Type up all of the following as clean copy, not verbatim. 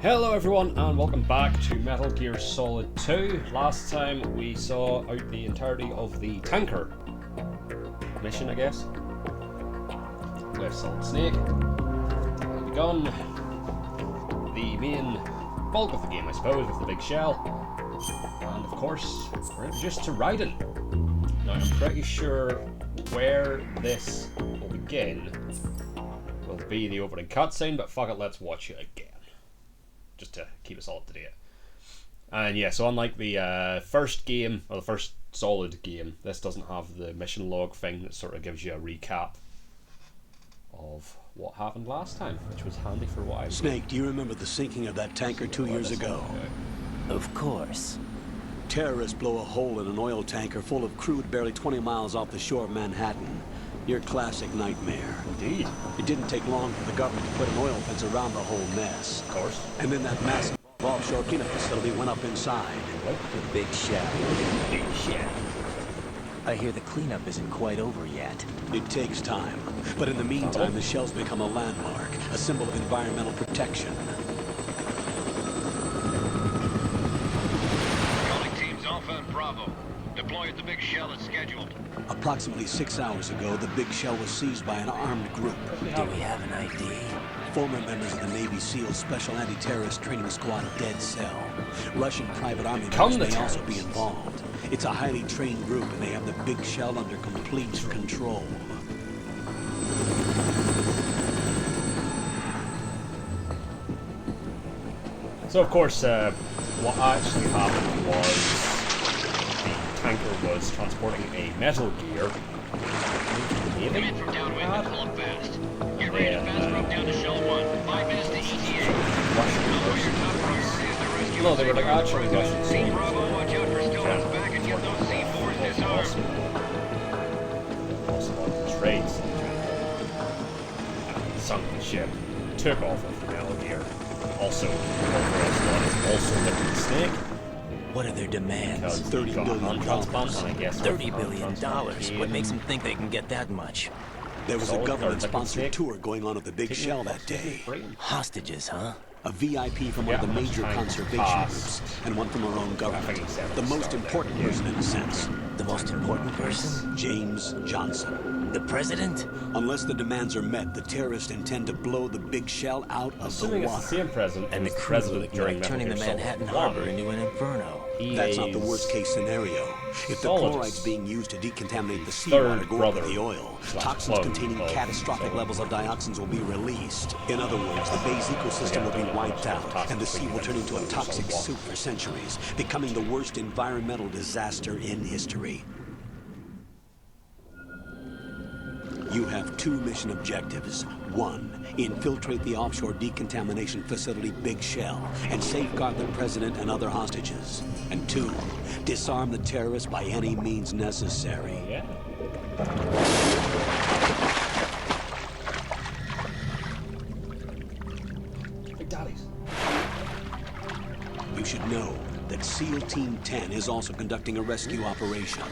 Hello everyone and welcome back to Metal Gear Solid 2. Last time we saw out the entirety of the tanker mission, I guess, with Solid Snake. And we begun the main bulk of the game, I suppose, with the big shell. And of course, we're introduced to Raiden. Now I'm pretty sure where this will begin will be the opening cutscene, but fuck it, let's watch it again, just to keep us all up to date. And yeah, so unlike the first game, or the first Solid game, this doesn't have the mission log thing that sort of gives you a recap of what happened last time, which was handy for what I was Snake, do you remember the sinking of that tanker 2 years ago? Of course. Terrorists blow a hole in an oil tanker full of crude barely 20 miles off the shore of Manhattan. Your classic nightmare. Indeed. It didn't take long for the government to put an oil fence around the whole mess. Of course. And then that massive offshore cleanup facility went up inside. The big shell. Big shell. I hear the cleanup isn't quite over yet. It takes time. But in the meantime, the shell's become a landmark, a symbol of environmental protection. Calling teams Alpha and Bravo. Deploy at the big shell as scheduled. Approximately 6 hours ago, the big shell was seized by an armed group. Do we have an ID? Former members of the Navy SEAL Special Anti-Terrorist Training Squad Dead Cell. Russian private army members may also be involved. It's a highly trained group and they have the big shell under complete control. So of course, what actually happened was the tanker was transporting a Metal Gear. Come in from downwind and pull up fast. Get ready to fast rope down to Shell 1. 5 minutes to ETA. Your top priority is to rescue No, they were like actually Russian Team soldiers. Bravo, watch out for Stone's back and get those C4s disarmed. Also on the trades. Sunk the ship. Took off with the Metal Gear. Also, also Liquid Snake. What are their demands? Because $30 billion. transplant, and I guess $30 billion. What makes them think they can get that much? There was a Solid or government-sponsored Liquid tour going on at the big shell that day. Hostages, huh? A VIP from one of the Yeah, major trying to conservation pass. groups, and one from our own government. The most important person in a sense, The most important person? James Johnson. The president? Unless the demands are met, the terrorists intend to blow the big shell out of the Assuming it's the water. same president And the as the crew, president during like turning the Metal Gear Manhattan Solid 1. Harbor into an inferno. That's not the worst case scenario. If the Solidus. chloride's being used to decontaminate the Third seawater go over brother the oil, slash toxins clone containing of catastrophic Solidus. levels of dioxins will be released. In other words, the bay's ecosystem will be wiped out, and the sea will turn into a toxic soup for centuries, becoming the worst environmental disaster in history. You have 2 mission objectives. 1, infiltrate the offshore decontamination facility Big Shell and safeguard the president and other hostages. And 2, disarm the terrorists by any means necessary. Yeah. Big daddies. You should know that SEAL Team 10 is also conducting a rescue operation.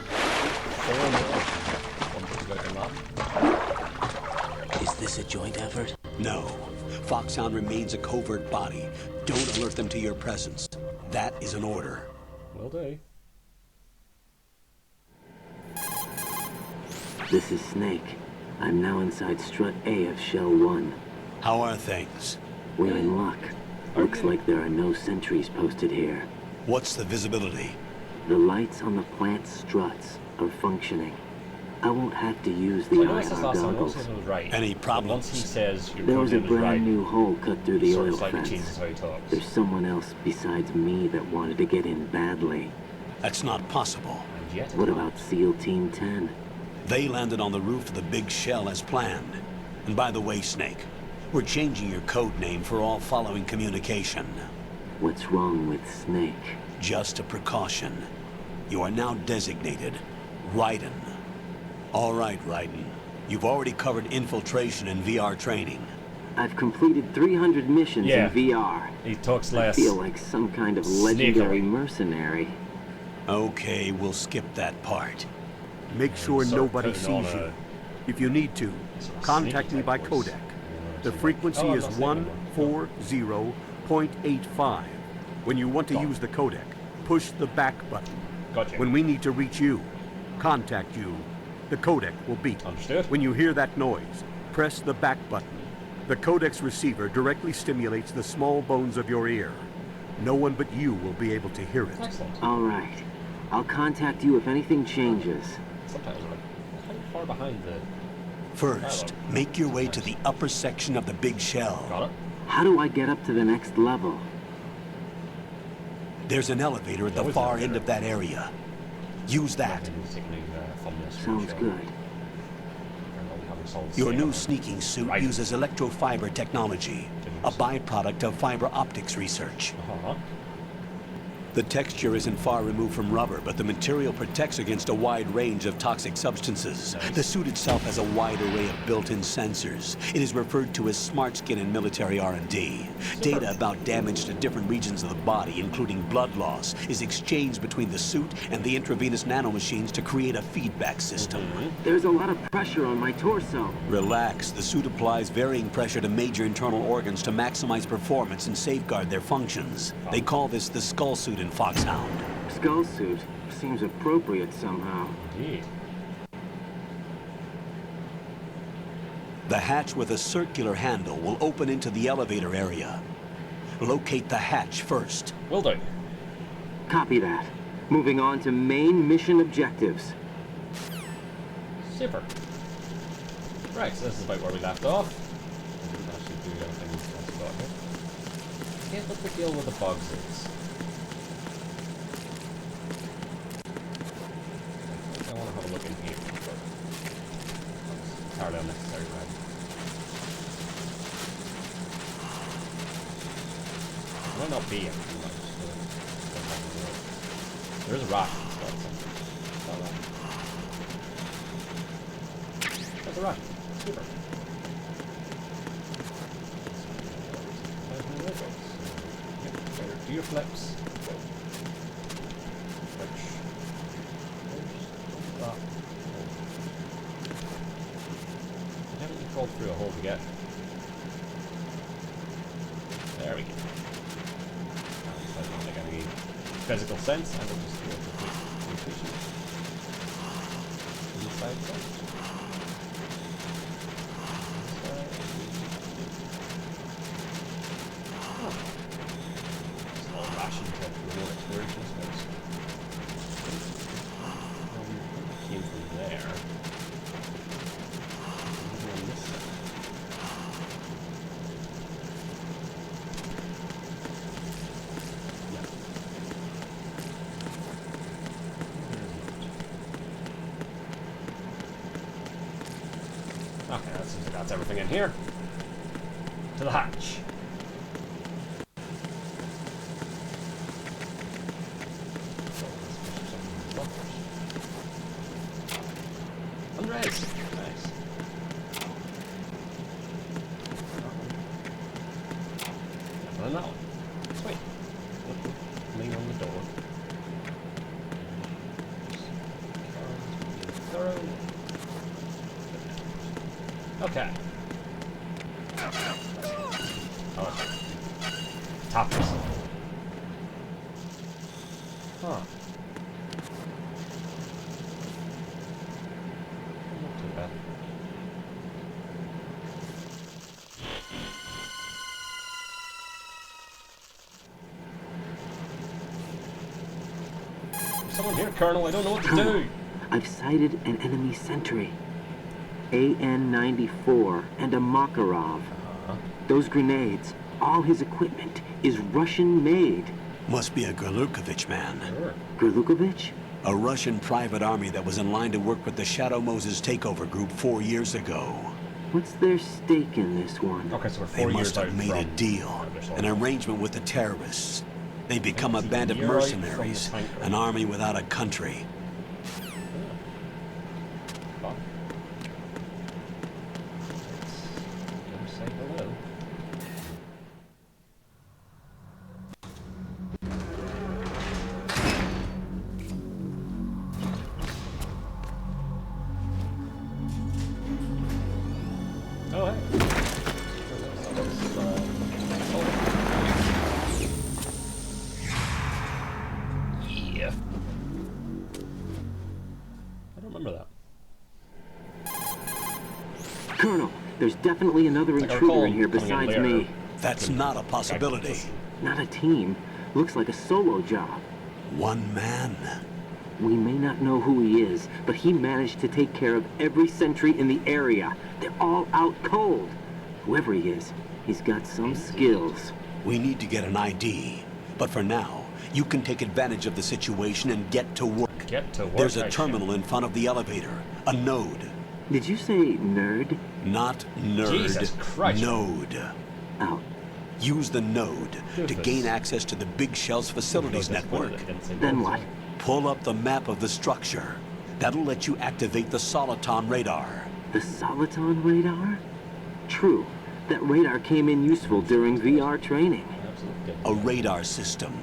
Is this a joint effort? No, Foxhound remains a covert body. Don't alert them to your presence. That is an order. Will do. This is Snake. I'm now inside Strut A of Shell 1. How are things? We're in luck. Looks like there are no sentries posted here. What's the visibility? The lights on the plant's struts are functioning. I won't have to use the I noticed this IR last time. I goggles. noticed it was right. Any But problems? once he says your There was a code name is right, brand new hole cut through the sort of oil slightly fence. changes how he talks. There's someone else besides me that wanted to get in badly. That's not possible. And yet, What about SEAL Team 10? They landed on the roof of the Big Shell as planned. And by the way, Snake, we're changing your code name for all following communication. What's wrong with Snake? Just a precaution. You are now designated Raiden. All right, Raiden. You've already covered infiltration and VR training. I've completed 300 missions Yeah. in VR. he talks I less. feel like some kind of legendary Sneakily. mercenary. Okay, we'll skip that part. Make sure Sort of nobody putting on sees a you. If you need to, sort of contact sneaky me by type voice. codec. The frequency Oh, I'm is not saying anymore. 140 0.85. When you want to use the codec, push the back button. Gotcha. When we need to reach you, contact you, the codec will beep. Understood. When you hear that noise, press the back button. The codec's receiver directly stimulates the small bones of your ear. No one but you will be able to hear it. Excellent. All right. I'll contact you if anything changes. Sometimes I'm how far behind the... First, make your way to the upper section of the big shell. Got it? How do I get up to the next level? There's an elevator at the far end of that area. Use that. Sounds good. Your new sneaking suit Right. uses electrofiber technology, a byproduct of fiber optics research. Uh-huh. The texture isn't far removed from rubber, but the material protects against a wide range of toxic substances. Nice. The suit itself has a wide array of built-in sensors. It is referred to as smart skin in military R&D. Data about damage to different regions of the body, including blood loss, is exchanged between the suit and the intravenous nanomachines to create a feedback system. There's a lot of pressure on my torso. Relax. The suit applies varying pressure to major internal organs to maximize performance and safeguard their functions. They call this the skull suit in Foxhound. Skull suit seems appropriate somehow. Indeed. The hatch with a circular handle will open into the elevator area. Locate the hatch first. Will do. Copy that. Moving on to main mission objectives. Super. Right, so this is about where we left off. I didn't actually do anything I got here. Here's what the deal with the bugs is. I want to have a look in here. Entirely unnecessary, right? It might not be anything much. There is a rat. There's a rat. Super. Do your flips. I haven't crawled through a hole to get. There we go. That doesn't make any physical sense. I will just do a complete rotation. Inside first. Ration to reward exploration, I suppose. Came from there. Maybe on this side. Yeah. Okay, that seems like that's everything in here. To the hatch. Unres. Nice. And that one. Sweet. Lean on the door. Thorough. Okay. Oh. Toppers. Huh. Not too bad. There's someone here, Colonel. I don't know what to do. I've sighted an enemy sentry. AN-94 and a Makarov. Those grenades, all his equipment, is Russian-made. Must be a Gerlukovich man. Sure. Gerlukovich? A Russian private army that was in line to work with the Shadow Moses takeover group 4 years ago. What's their stake in this one? Okay, so we're They 4 years must out have made a from deal, an arrangement with the terrorists. They become a It's a band of year out from the mercenaries, tanker. an army without a country. Fun. Let's go say hello. Oh, hey. remember that. Colonel, there's definitely another Like I intruder recall in here coming in besides later. me. That's not a possibility. Not a team. Looks like a solo job. One man. We may not know who he is, but he managed to take care of every sentry in the area. They're all out cold. Whoever he is, he's got some skills. We need to get an ID. But for now, you can take advantage of the situation and get to work. Get to work. There's a I terminal in front of the elevator. A node. Did you say nerd? Not nerd. Jesus Christ. Node. Out. Use the node to Goodness. gain access to the Big Shell's facilities network. Then what? Pull up the map of the structure. That'll let you activate the Soliton radar. The Soliton radar? True. That radar came in useful during VR training. Absolutely. A radar system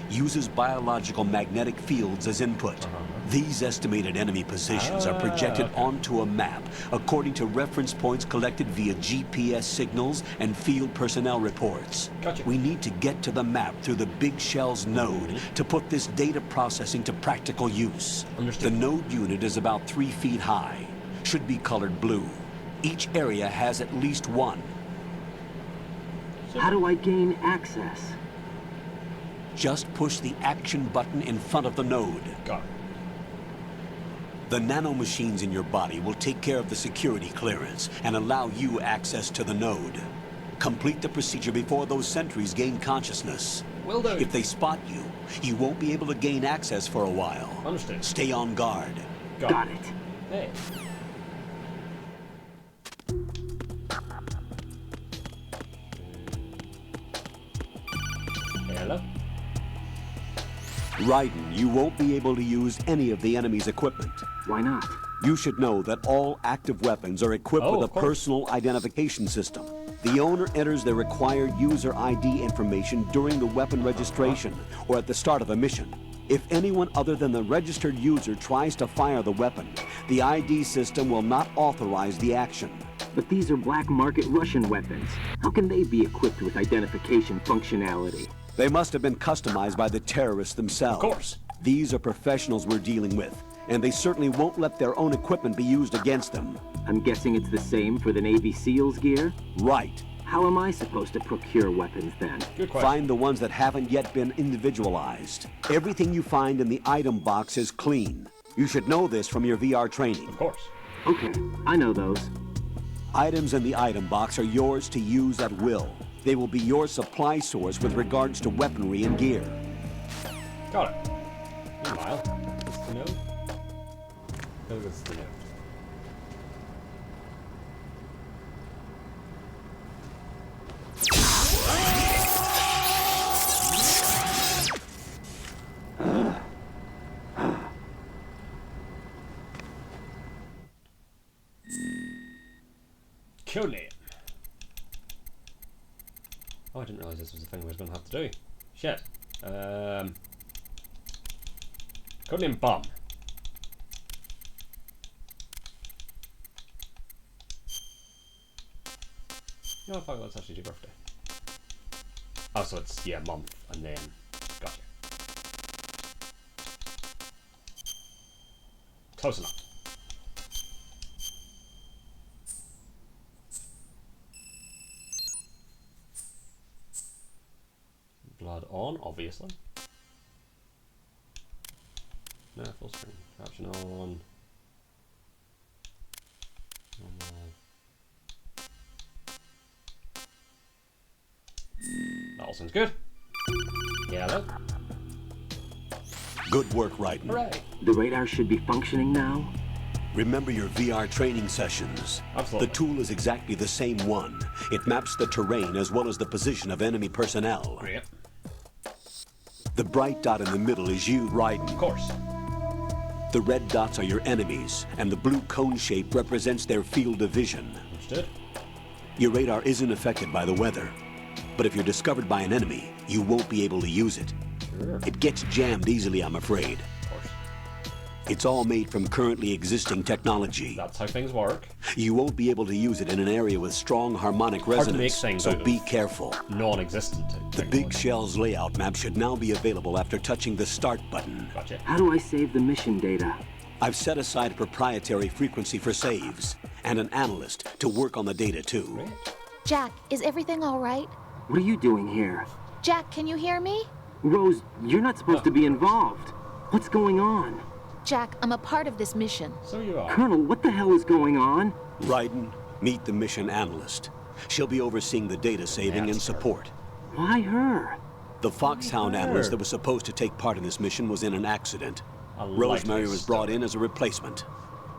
uses biological magnetic fields as input. These estimated enemy positions are projected onto a map according to reference points collected via GPS signals and field personnel reports. Gotcha. We need to get to the map through the Big Shell's node to put this data processing to practical use. Understood. The node unit is about 3 feet high. Should be colored blue. Each area has at least one. How do I gain access? Just push the action button in front of the node. Got it. The nanomachines in your body will take care of the security clearance and allow you access to the node. Complete the procedure before those sentries gain consciousness. Will do. If they spot you, you won't be able to gain access for a while. Understood. Stay on guard. Got it. Hey. Hello? Raiden, you won't be able to use any of the enemy's equipment. Why not? You should know that all active weapons are equipped Oh, with a of course. personal identification system. The owner enters their required user ID information during the weapon registration or at the start of a mission. If anyone other than the registered user tries to fire the weapon, the ID system will not authorize the action. But these are black market Russian weapons. How can they be equipped with identification functionality? They must have been customized by the terrorists themselves. Of course. These are professionals we're dealing with, and they certainly won't let their own equipment be used against them. I'm guessing it's the same for the Navy SEALs gear? Right. How am I supposed to procure weapons then? Good question. Find the ones that haven't yet been individualized. Everything you find in the item box is clean. You should know this from your VR training. Of course. Okay, I know those. Items in the item box are yours to use at will. They will be your supply source with regards to weaponry and gear. Got it. Meanwhile, what's the node? Oh, that's the node. Conan. Oh, I didn't realise this was a thing we was going to have to do. Shit. Codename Bomb. No, fuck, that's actually your birthday. Oh, so it's, yeah, month, and then... Gotcha. Close enough. Blood on, obviously. No, full screen. Caption on. Normal. That all sounds good. Yellow. Good work, Raiden. Hooray. The radar should be functioning now? Remember your VR training sessions. Absolutely. The tool is exactly the same one. It maps the terrain as well as the position of enemy personnel. Great. The bright dot in the middle is you, Raiden. Of course. The red dots are your enemies, and the blue cone shape represents their field of vision. Understood. Your radar isn't affected by the weather, but if you're discovered by an enemy, you won't be able to use it. Sure. It gets jammed easily, I'm afraid. Of course. It's all made from currently existing technology. That's how things work. You won't be able to use it in an area with strong harmonic Hard to make resonance, things so out of. be careful. Non-existent. The Big Shell's layout map should now be available after touching the Start button. Gotcha. How do I save the mission data? I've set aside a proprietary frequency for saves, and an analyst to work on the data too. Great. Jack, is everything all right? What are you doing here? Jack, can you hear me? Rose, you're not supposed to be involved. What's going on? Jack, I'm a part of this mission. So you are. Colonel, what the hell is going on? Raiden, meet the mission analyst. She'll be overseeing the data saving and That's her. support. Why her? The Foxhound her? analyst that was supposed to take part in this mission was in an accident. Rosemary was brought in as a replacement.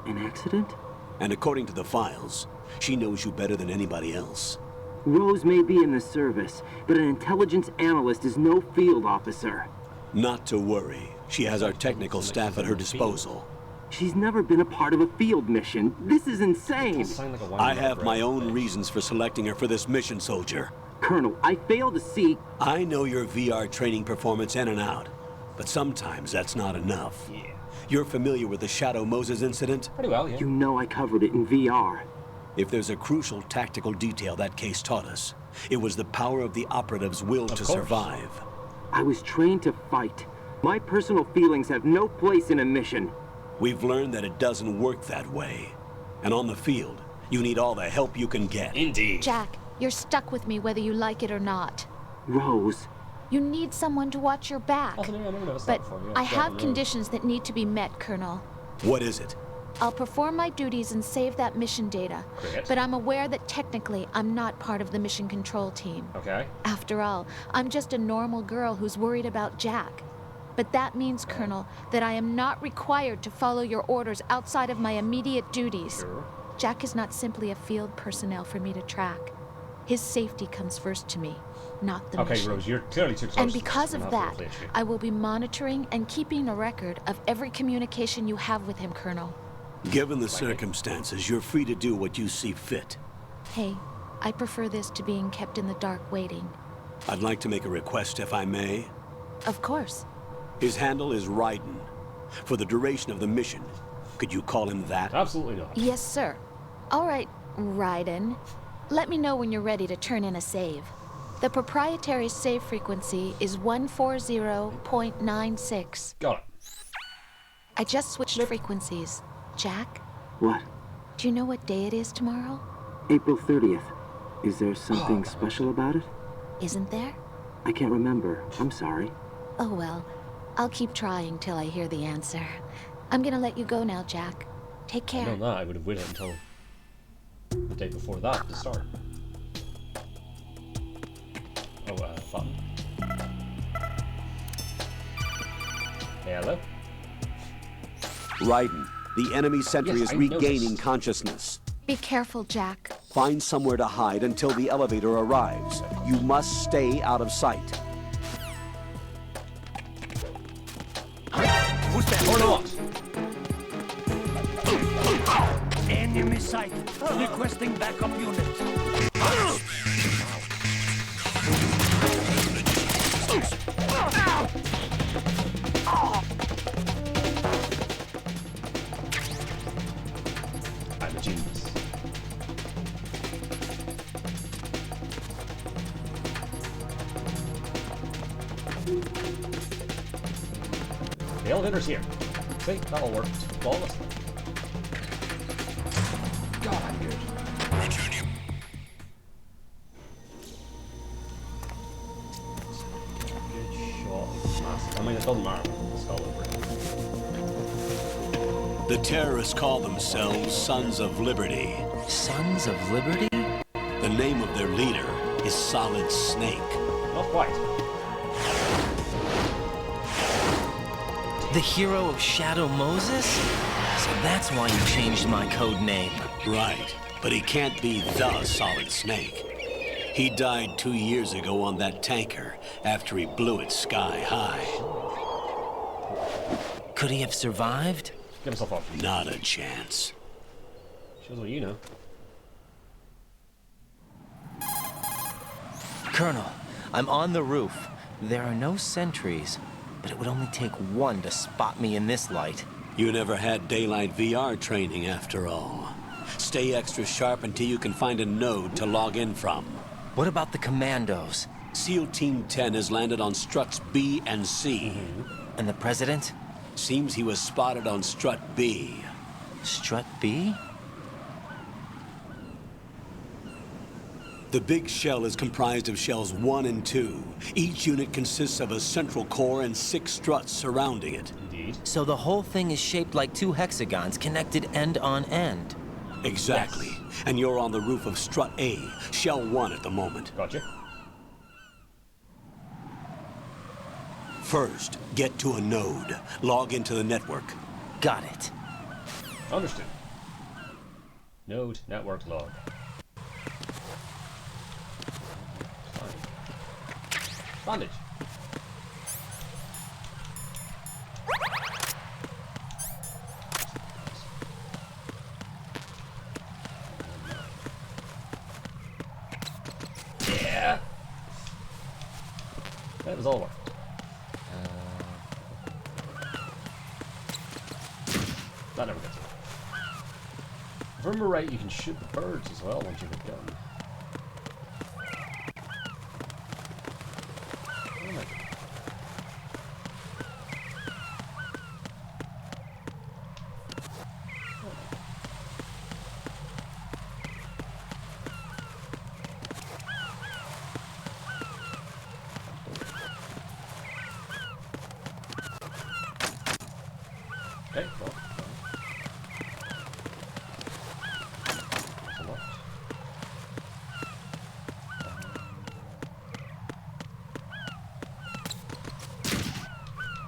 An accident? And according to the files, she knows you better than anybody else. Rose may be in the service, but an intelligence analyst is no field officer. Not to worry. She has our technical staff at her disposal. She's never been a part of a field mission. This is insane. Sound like a one I year have my break. own reasons for selecting her for this mission, soldier. Colonel, I fail to see... I know your VR training performance in and out, but sometimes that's not enough. Yeah. You're familiar with the Shadow Moses incident? Pretty well, yeah. You know I covered it in VR. If there's a crucial tactical detail that case taught us, it was the power of the operative's will to course. survive. I was trained to fight. My personal feelings have no place in a mission. We've learned that it doesn't work that way. And on the field, you need all the help you can get. Indeed. Jack, you're stuck with me whether you like it or not. Rose, You need someone to watch your back. I've never noticed But that before, yeah. I Got have it, conditions that need to be met, Colonel. What is it? I'll perform my duties and save that mission data. Great. But I'm aware that technically I'm not part of the mission control team. Okay. After all, I'm just a normal girl who's worried about Jack. But that means, Colonel, that I am not required to follow your orders outside of my immediate duties. Sure. Jack is not simply a field personnel for me to track. His safety comes first to me, not the Okay, mission. Rose, you're clearly too close. And to this. because I'm of gonna that, have to replace you. I will be monitoring and keeping a record of every communication you have with him, Colonel. Given the circumstances, you're free to do what you see fit. Hey, I prefer this to being kept in the dark waiting. I'd like to make a request, if I may. Of course. His handle is Raiden. For the duration of the mission, could you call him that? Absolutely not. Yes, sir. All right, Raiden. Let me know when you're ready to turn in a save. The proprietary save frequency is 140.96. Got it. I just switched frequencies. Jack, what? do you know what day it is tomorrow? April 30th. Is there something special about it? Isn't there? I can't remember. I'm sorry. Oh well, I'll keep trying till I hear the answer. I'm gonna let you go now, Jack. Take I know care. that. I would have waited until the day before that to start. Oh, button. Hello? Raiden, the enemy sentry Yes, is I regaining noticed. consciousness. Be careful, Jack. Find somewhere to hide until the elevator arrives. You must stay out of sight. Who's that? Or not! Enemy sight. Requesting backup unit. I'm a genius. The elevator's here. See, that all worked flawlessly. God, I'm good. Good shot. Massive. I mean, it doesn't matter. It's all over it. The terrorists call themselves Sons of Liberty. Sons of Liberty? The name of their leader is Solid Snake. Not quite. The hero of Shadow Moses? So that's why you changed my code name. Right, but he can't be the Solid Snake. He died 2 years ago on that tanker after he blew it sky high. Could he have survived? Give himself up. Not a chance. Shows what you know. Colonel, I'm on the roof. There are no sentries, but it would only take one to spot me in this light. You never had daylight VR training after all. Stay extra sharp until you can find a node to log in from. What about the commandos? SEAL Team 10 has landed on struts B and C. And the president? Seems he was spotted on Strut B. Strut B? The big shell is comprised of shells 1 and 2. Each unit consists of a central core and 6 struts surrounding it. Indeed. So the whole thing is shaped like 2 hexagons connected end on end. Exactly. Yes. And you're on the roof of Strut A, shell 1 at the moment. Gotcha. First, get to a node. Log into the network. Got it. Understood. Node network log. Bandage. Yeah. That was all work. That never gets it. If I remember right, you can shoot the birds as well once you get done. Okay, well. That's a lot.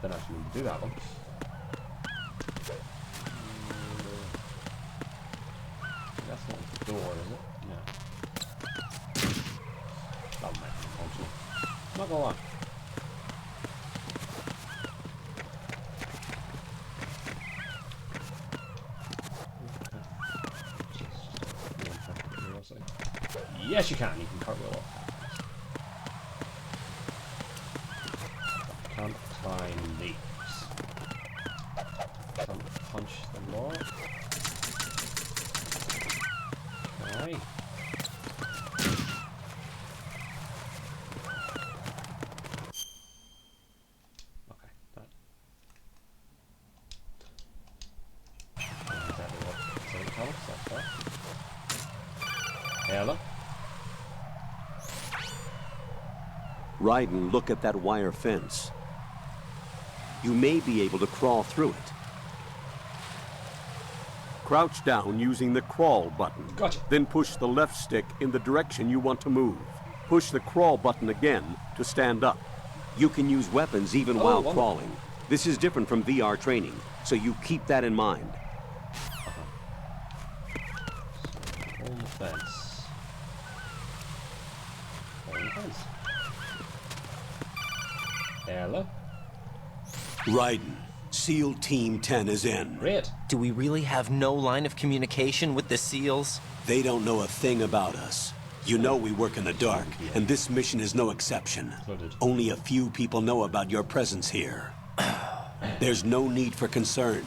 Don't actually need to do that one. That's not the door, is it? No. That'll make it functional. Not gonna lie. Yes, you can. You can cartwheel up. Can't climb these. Can't punch the lock. Okay. Okay. That. Exactly what it tells us. That's that. Hello. Raiden, look at that wire fence. You may be able to crawl through it. Crouch down using the crawl button. Gotcha. Then push the left stick in the direction you want to move. Push the crawl button again to stand up. You can use weapons even Oh, while wonderful. crawling. This is different from VR training, so you keep that in mind. On the fence. On the fence. Hello? Raiden, SEAL Team 10 is in. Great. Do we really have no line of communication with the SEALs? They don't know a thing about us. You know we work in the dark, and this mission is no exception. Included. Only a few people know about your presence here. There's no need for concern.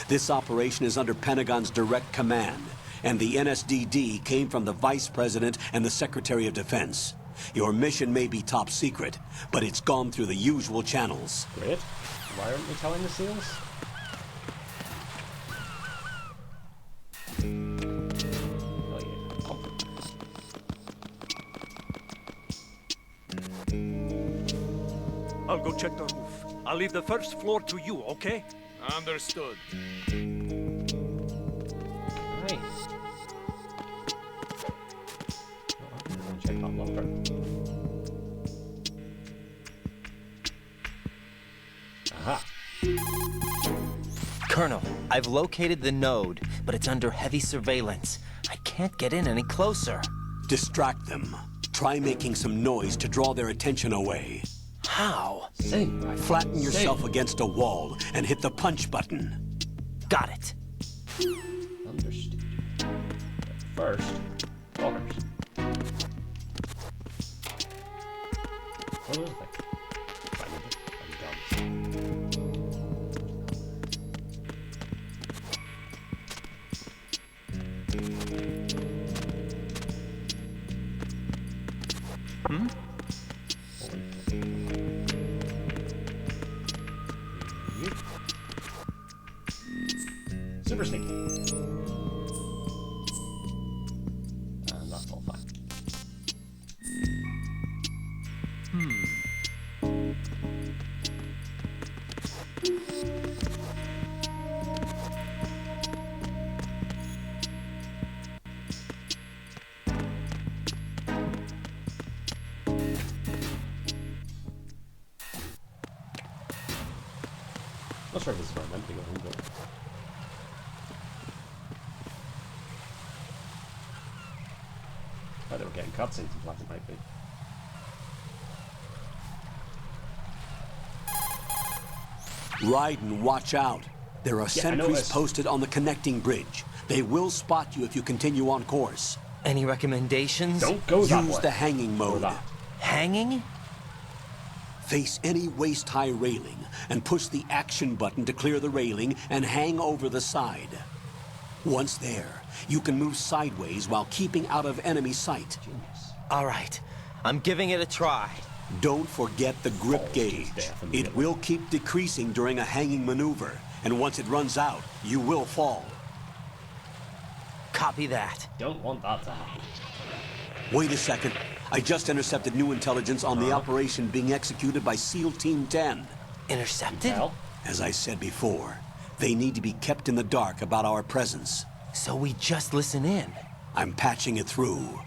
This operation is under Pentagon's direct command, and the NSDD came from the Vice President and the Secretary of Defense. Your mission may be top secret, but it's gone through the usual channels. Great. Why aren't we telling the SEALs? Oh yeah, comfort. I'll go check the roof. I'll leave the first floor to you, okay? Understood. Nice. I'm gonna check that locker. Aha. Colonel, I've located the node, but it's under heavy surveillance. I can't get in any closer. Distract them. Try making some noise to draw their attention away. How? Sing, right? Flatten yourself Sing. against a wall and hit the punch button. Got it. Understood. First, lockers. What was it? Super sneaky. And that's all fine. Not sure if this is where I'm meant to go, but... I thought they were getting cutscenes and like it might be. Raiden, watch out. There are sentries noticed. posted on the connecting bridge. They will spot you if you continue on course. Any recommendations? Don't go that way. Use the hanging Or mode. that. Hanging? Face any waist-high railing and push the action button to clear the railing and hang over the side. Once there, you can move sideways while keeping out of enemy sight. Genius. All right. I'm giving it a try. Don't forget the grip gauge. definitely. It will keep decreasing during a hanging maneuver, and once it runs out, you will fall. Copy that. Don't want that to happen. Wait a second. I just intercepted new intelligence on the operation being executed by SEAL Team 10. Intercepted? Hell? As I said before, they need to be kept in the dark about our presence. So we just listen in. I'm patching it through.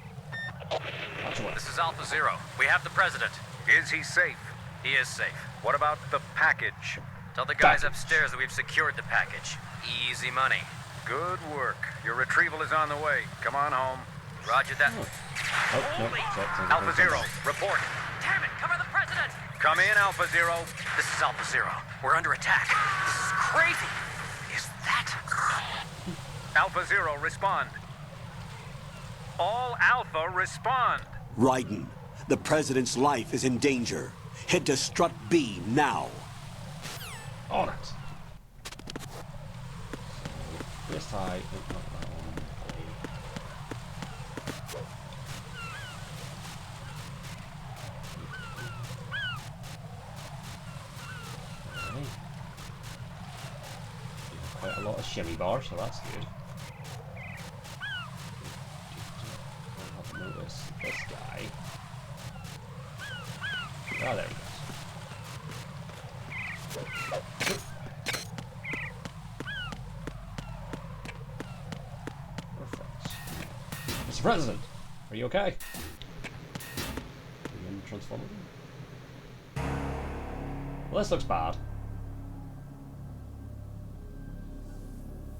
Watch away. This is Alpha Zero. We have the president. Is he safe? He is safe. What about the package? Tell the guys Package. upstairs that we've secured the package. Easy money. Good work. Your retrieval is on the way. Come on home. Roger that. Oh, no. Alpha Zero, report. Damn it! Cover the president! Come in, Alpha Zero. This is Alpha Zero. We're under attack. This is crazy. Is that... Alpha Zero, respond. All Alpha, respond. Raiden, the President's life is in danger. Head to Strut B now. On it. Wrist high. Oh, not that one. Alright. Quite a lot of shimmy bar, so that's good. I'll have to notice this guy. Oh, there he goes. Mr. President, are you okay? Are you in transformer? Well, this looks bad.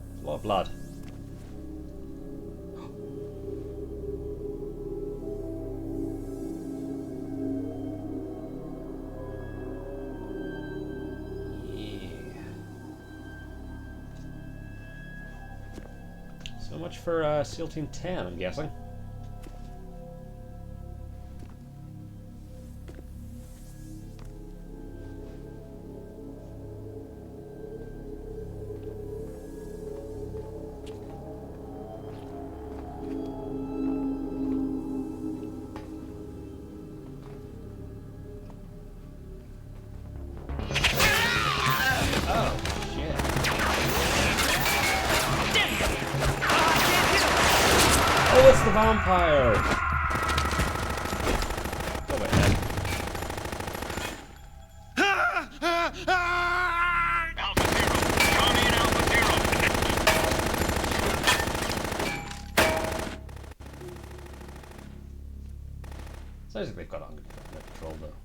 There's a lot of blood. So much for SEAL Team 10, I'm guessing. Oh, shit. Oh, it's the vampire! Go away, then. Alpha Zero. Come in, Alpha Zero. Sounds like they've got it under control, though.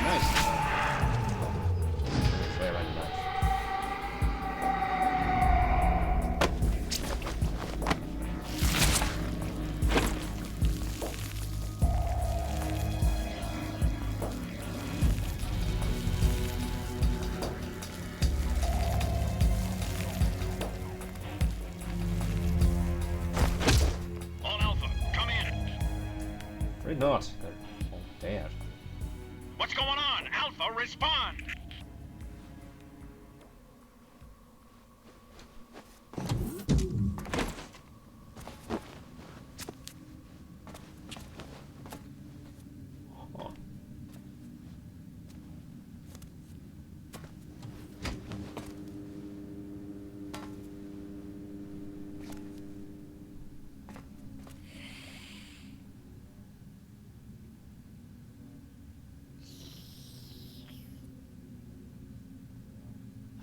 Nice. Way around the knife. Afraid not. They're all dead. What's going on? Alpha, respond!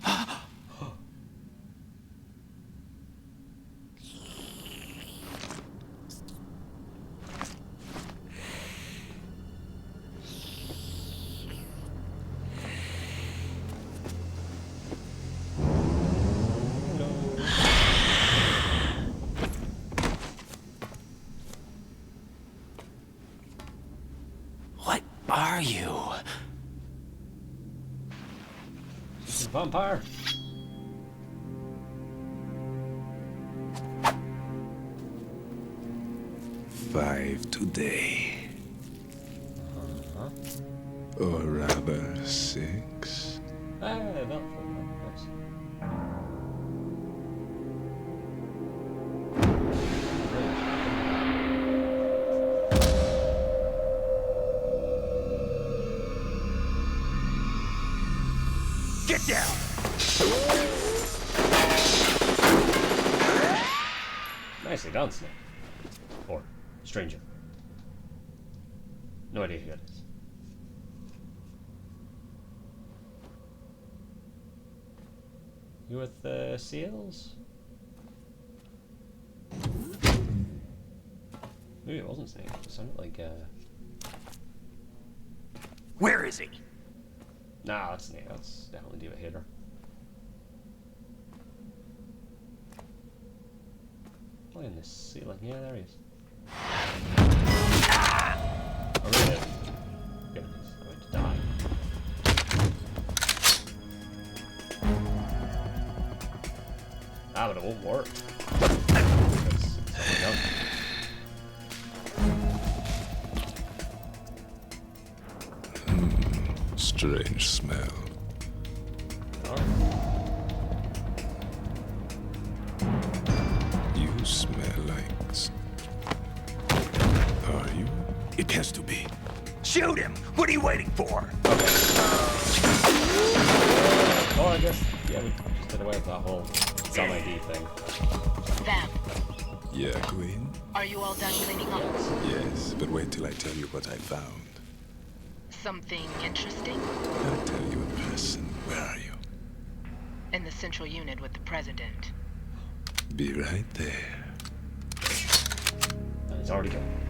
Huh. What are you? Vampire. Five today. Or rather, 6. Ah, not nice. Get down! Nicely done, Snake. Or stranger. No idea who that is. You with the seals? Maybe it wasn't Snake. It sounded like Where is he? Nah, that's Snake. That's definitely Diva Hater. Playing this ceiling. Yeah, there he is. Oh, really? Goodness, I'm going to die. Ah, but it won't work. Because it's done. Strange smell. Oh. You smell like... Are you? It has to be. Shoot him! What are you waiting for? Oh, I guess, yeah, we just did away with that whole Zom ID thing. Vamp, Yeah, Queen? are you all done cleaning up? Yes, but wait till I tell you what I found. Something interesting? I'll tell you in person. Where are you? In the central unit with the president. Be right there. And it's already gone.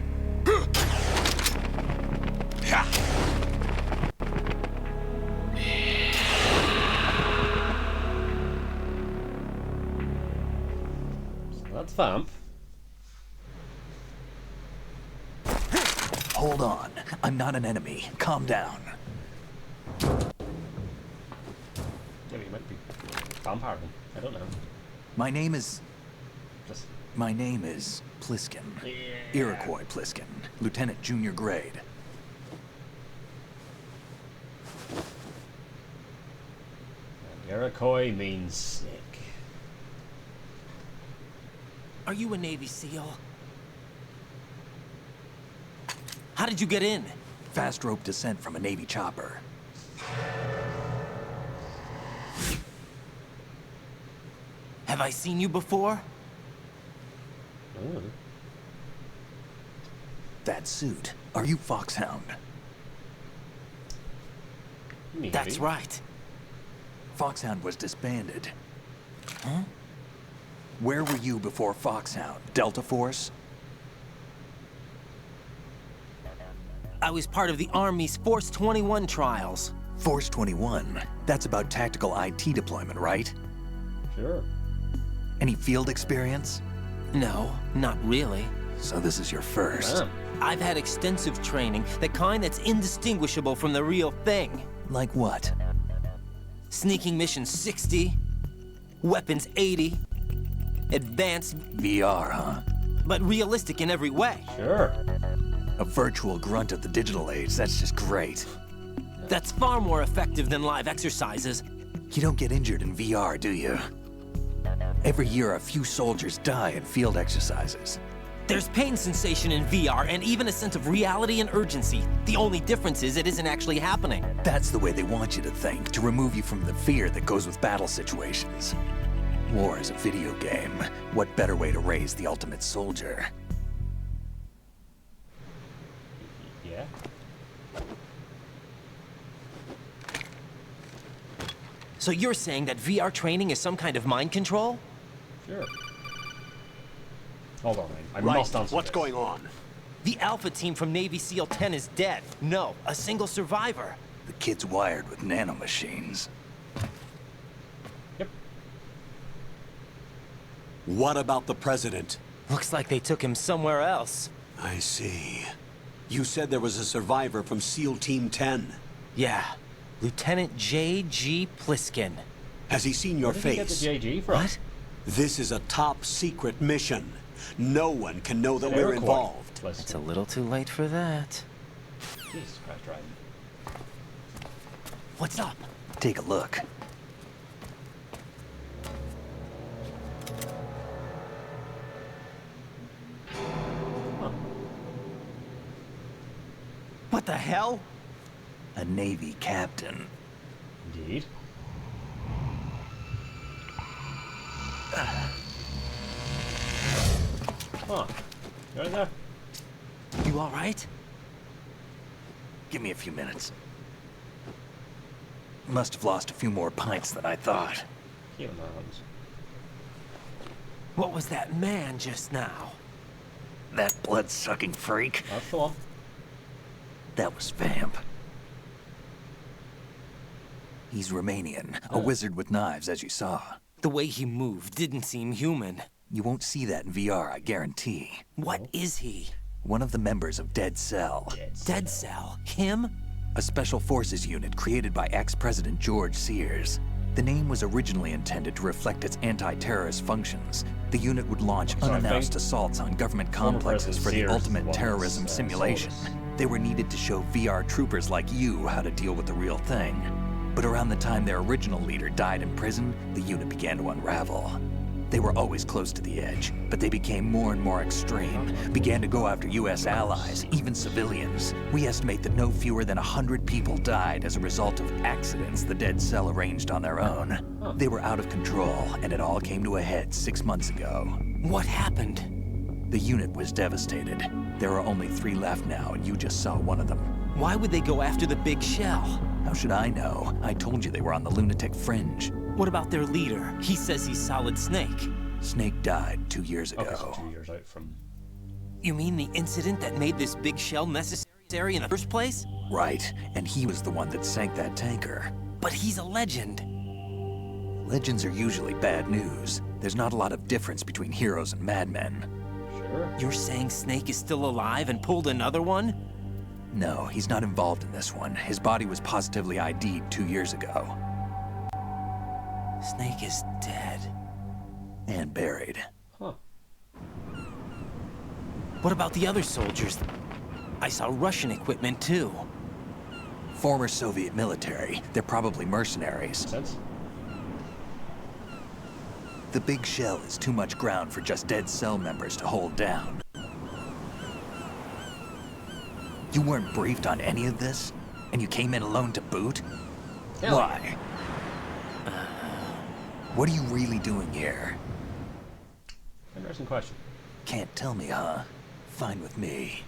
So that's Vamp. Hold on. I'm not an enemy. Calm down. Yeah, but you might be vampire then. I don't know. My name is Just Pliskin. Iroquois Pliskin. Lieutenant Junior Grade. Iroquois means snake. Are you a Navy SEAL? How did you get in? Fast rope descent from a Navy chopper. Have I seen you before? Ooh. That suit. Are you Foxhound? Maybe. That's right. Foxhound was disbanded. Huh? Where were you before Foxhound? Delta Force? I was part of the Army's Force 21 trials. Force 21? That's about tactical IT deployment, right? Sure. Any field experience? No, not really. So this is your first. Damn. I've had extensive training, the kind that's indistinguishable from the real thing. Like what? Sneaking mission 60, weapons 80, advanced, VR, huh? but realistic in every way. Sure. A virtual grunt of the digital age, that's just great. That's far more effective than live exercises. You don't get injured in VR, do you? Every year, a few soldiers die in field exercises. There's pain sensation in VR and even a sense of reality and urgency. The only difference is it isn't actually happening. That's the way they want you to think, to remove you from the fear that goes with battle situations. War is a video game. What better way to raise the ultimate soldier? Yeah. So you're saying that VR training is some kind of mind control? Sure. Hold on, I Right. must answer What's this. going on? The Alpha team from Navy SEAL 10 is dead. No, a single survivor. The kid's wired with nanomachines. Yep. What about the president? Looks like they took him somewhere else. I see. You said there was a survivor from SEAL Team 10. Yeah, Lieutenant J.G. Pliskin. Has he seen your Where did he get the face? JG from? What? This is a top secret mission. No one can know that An we're Iroquois. involved. Listen. It's a little too late for that. Jesus Christ, right. What's up? Take a look. What the hell? A Navy captain. Indeed. Huh. You right there? You all right? Give me a few minutes. Must have lost a few more pints than I thought. Healing arms. What was that man just now? That blood-sucking freak. That's the one. That was Vamp. He's Romanian, a wizard with knives, as you saw. The way he moved didn't seem human. You won't see that in VR, I guarantee. What is he? One of the members of Dead Cell. Dead Cell? Him? A special forces unit created by ex-President George Sears. The name was originally intended to reflect its anti-terrorist functions. The unit would launch So I unannounced think assaults on government former complexes President for the Sears ultimate was, terrorism simulation. Solus. They were needed to show VR troopers like you how to deal with the real thing. But around the time their original leader died in prison, the unit began to unravel. They were always close to the edge, but they became more and more extreme, began to go after U.S. allies, even civilians. We estimate that no fewer than 100 people died as a result of accidents the Dead Cell arranged on their own. They were out of control, and it all came to a head 6 months ago. What happened? The unit was devastated. There are only 3 left now, and you just saw one of them. Why would they go after the big shell? How should I know? I told you they were on the lunatic fringe. What about their leader? He says he's Solid Snake. Snake died 2 years ago. Okay, so 2 years out from... You mean the incident that made this big shell necessary in the first place? Right, and he was the one that sank that tanker. But he's a legend. Legends are usually bad news. There's not a lot of difference between heroes and madmen. Sure. You're saying Snake is still alive and pulled another one? No, he's not involved in this one. His body was positively ID'd 2 years ago. Snake is dead. And buried. Huh. What about the other soldiers? I saw Russian equipment too. Former Soviet military. They're probably mercenaries. Sense? The big shell is too much ground for just Dead Cell members to hold down. You weren't briefed on any of this? And you came in alone to boot? Hell Why? What are you really doing here? Interesting question. Can't tell me, huh? Fine with me.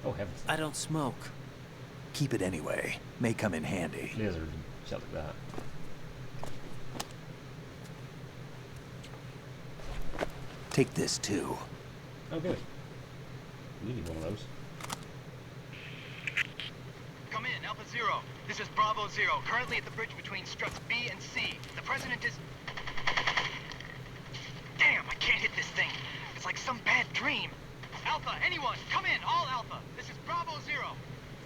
Oh, heavens. I don't smoke. Keep it anyway. May come in handy. Laser and shit like that. Take this too. Oh, good. We need one of those. Come in, Alpha Zero. This is Bravo Zero, currently at the bridge between struts B and C. The president is... Damn, I can't hit this thing. It's like some bad dream. Alpha, anyone, come in, all Alpha. This is Bravo Zero.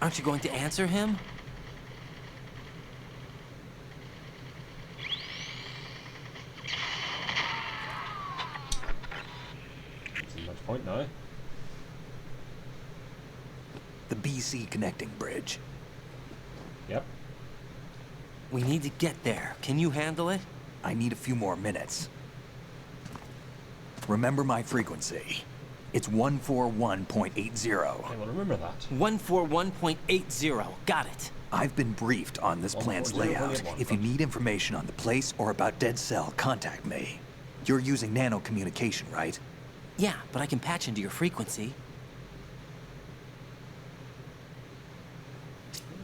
Aren't you going to answer him? Isn't much point now. DC connecting bridge. Yep. We need to get there. Can you handle it? I need a few more minutes. Remember my frequency. It's 141.80. I will remember that. 141.80. Got it. I've been briefed on this plan's layout. If you need information on the place or about Dead Cell, contact me. You're using nano communication, right? Yeah, but I can patch into your frequency.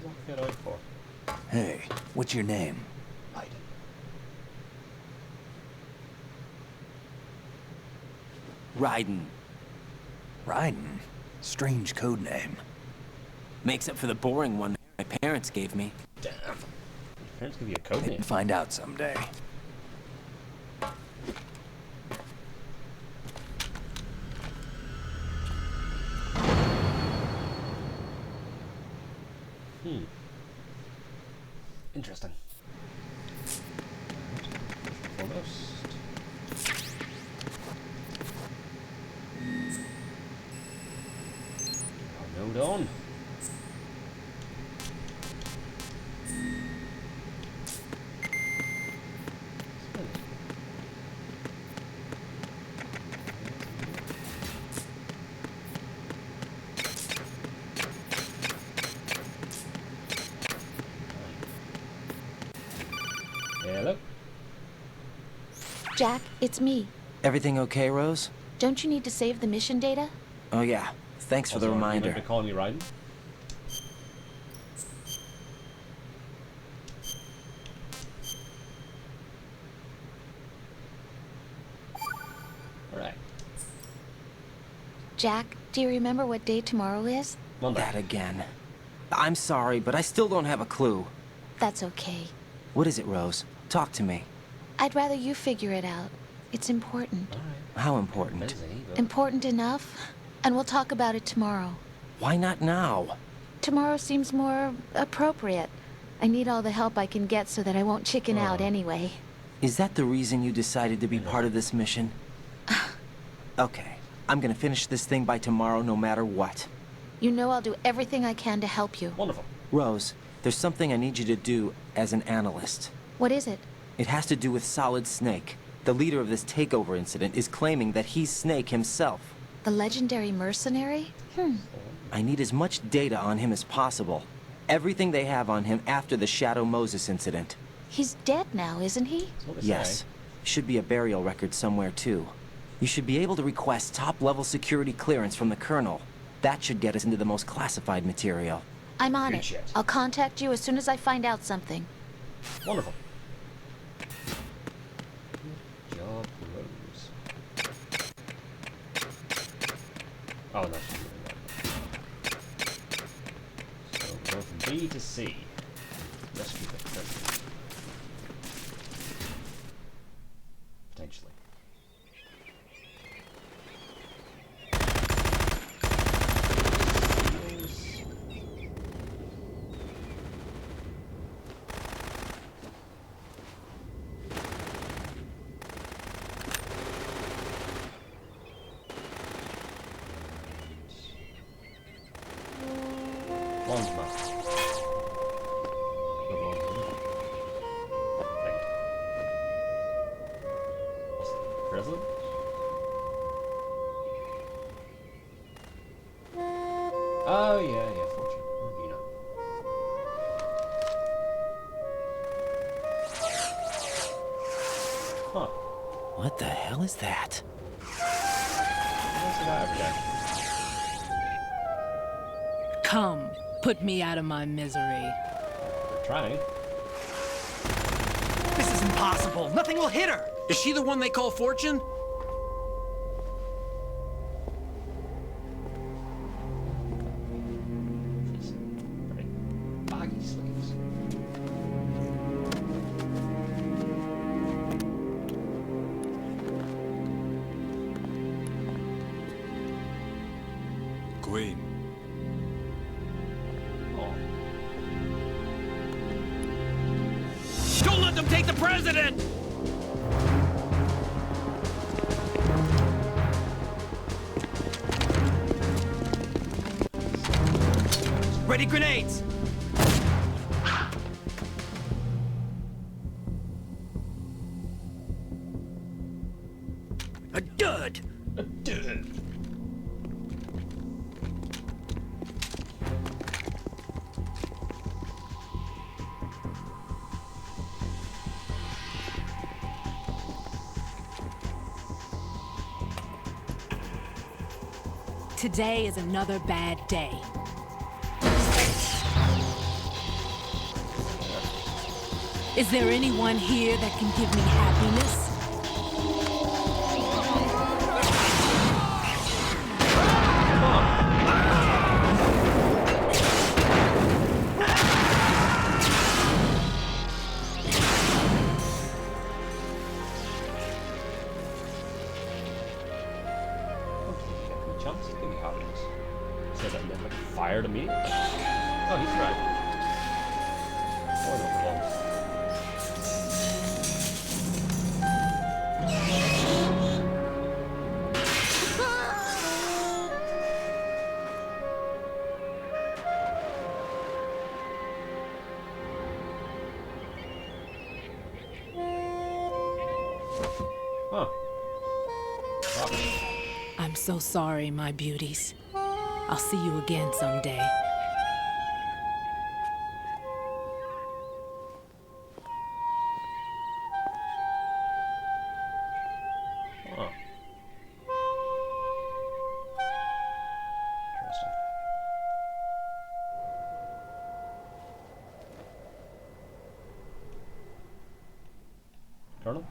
What does that fit out for? Hey, what's your name? Raiden. Raiden? Strange code name. Makes up for the boring one my parents gave me. Damn. Your parents give you a code name. Find out someday. Interesting. Foremost. Node on. Hello? Jack, it's me. Everything okay, Rose? Don't you need to save the mission data? Oh yeah. Thanks for the reminder. Be calling you Raiden. Alright. Jack, do you remember what day tomorrow is? Monday. That again. I'm sorry, but I still don't have a clue. That's okay. What is it, Rose? Talk to me. I'd rather you figure it out. It's important. How important? Busy, but... Important enough. And we'll talk about it tomorrow. Why not now? Tomorrow seems more appropriate. I need all the help I can get so that I won't chicken out anyway. Is that the reason you decided to be part of this mission? Okay. I'm gonna finish this thing by tomorrow no matter what. You know I'll do everything I can to help you. Wonderful. Rose, there's something I need you to do as an analyst. What is it? It has to do with Solid Snake. The leader of this takeover incident is claiming that he's Snake himself. The legendary mercenary? I need as much data on him as possible. Everything they have on him after the Shadow Moses incident. He's dead now, isn't he? Yes. Should be a burial record somewhere, too. You should be able to request top-level security clearance from the Colonel. That should get us into the most classified material. I'm on it. I'll contact you as soon as I find out something. Wonderful. Good job, Rose. Oh, no. So we go from B to C. Rescue the president. Potentially. President? Oh, yeah, Fortune. Urbina. Huh. What the hell is that? I see that every day. Come, put me out of my misery. They're trying. This is impossible. Nothing will hit her. Is she the one they call Fortune? Very baggy sleeves. Queen. Don't let them take the president! Ready grenades! A dud! A dud. Today is another bad day. Is there anyone here that can give me happiness? Fired immediately. Oh, he's right. Oh, no problem. Huh. I'm so sorry, my beauties. I'll see you again someday. Huh. Interesting. Colonel?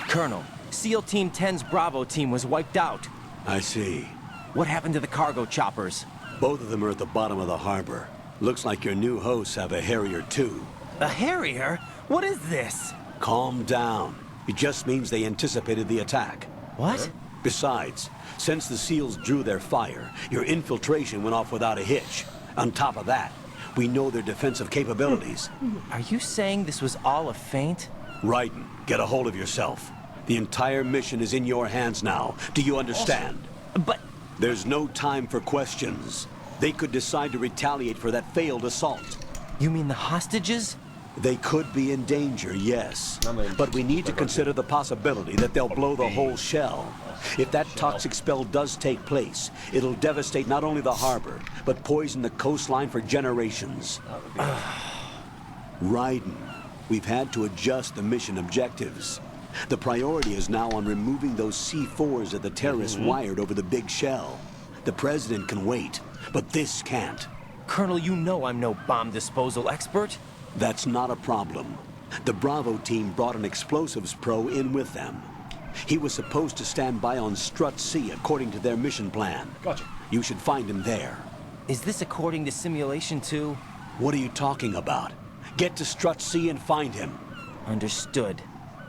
Colonel, SEAL Team 10's Bravo team was wiped out. I see. What happened to the cargo choppers? Both of them are at the bottom of the harbor. Looks like your new hosts have a Harrier too. A Harrier? What is this? Calm down. It just means they anticipated the attack. What? Besides, since the SEALs drew their fire, your infiltration went off without a hitch. On top of that, we know their defensive capabilities. Are you saying this was all a feint? Raiden, get a hold of yourself. The entire mission is in your hands now. Do you understand? But... There's no time for questions. They could decide to retaliate for that failed assault. You mean the hostages? They could be in danger, yes. But we need to consider the possibility that they'll blow the whole shell. If that toxic spell does take place, it'll devastate not only the harbor, but poison the coastline for generations. Raiden, we've had to adjust the mission objectives. The priority is now on removing those C4s that the terrorists wired over the big shell. The president can wait, but this can't. Colonel, you know I'm no bomb disposal expert. That's not a problem. The Bravo team brought an explosives pro in with them. He was supposed to stand by on Strut C according to their mission plan. Gotcha. You should find him there. Is this according to Simulation 2? What are you talking about? Get to Strut C and find him. Understood.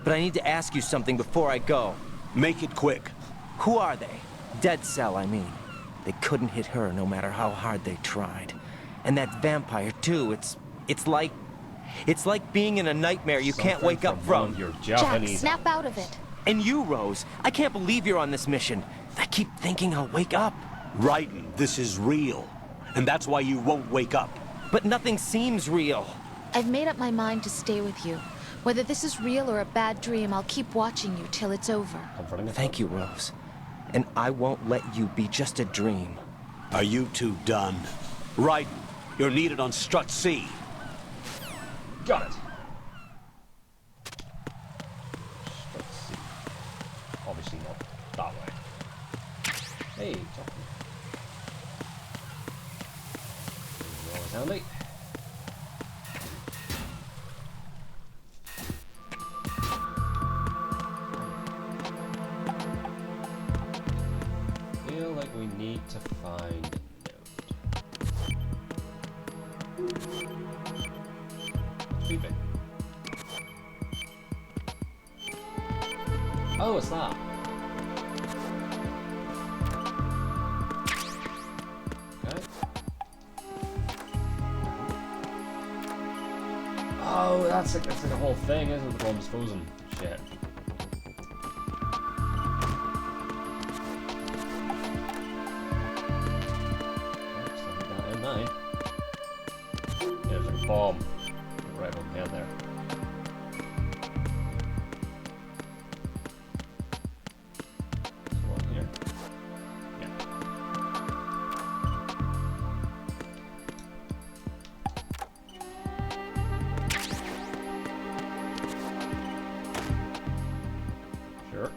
But I need to ask you something before I go. Make it quick. Who are they? Dead Cell, I mean. They couldn't hit her no matter how hard they tried. And that vampire, too, it's like being in a nightmare you can't wake up from. Jack, snap out of it. And you, Rose, I can't believe you're on this mission. I keep thinking I'll wake up. Raiden, this is real. And that's why you won't wake up. But nothing seems real. I've made up my mind to stay with you. Whether this is real or a bad dream, I'll keep watching you till it's over. Thank you, Rose. And I won't let you be just a dream. Are you two done? Raiden, you're needed on Strut C. Got it. Strut C. Obviously not that way. Hey, chocolate. Always handy. We need to find a node. Creeping. Oh, it's that. Okay. Oh, that's like a whole thing, isn't it? The bomb disposal. Shit. fine. There's a bomb right on down there. One here. Yeah. Sure.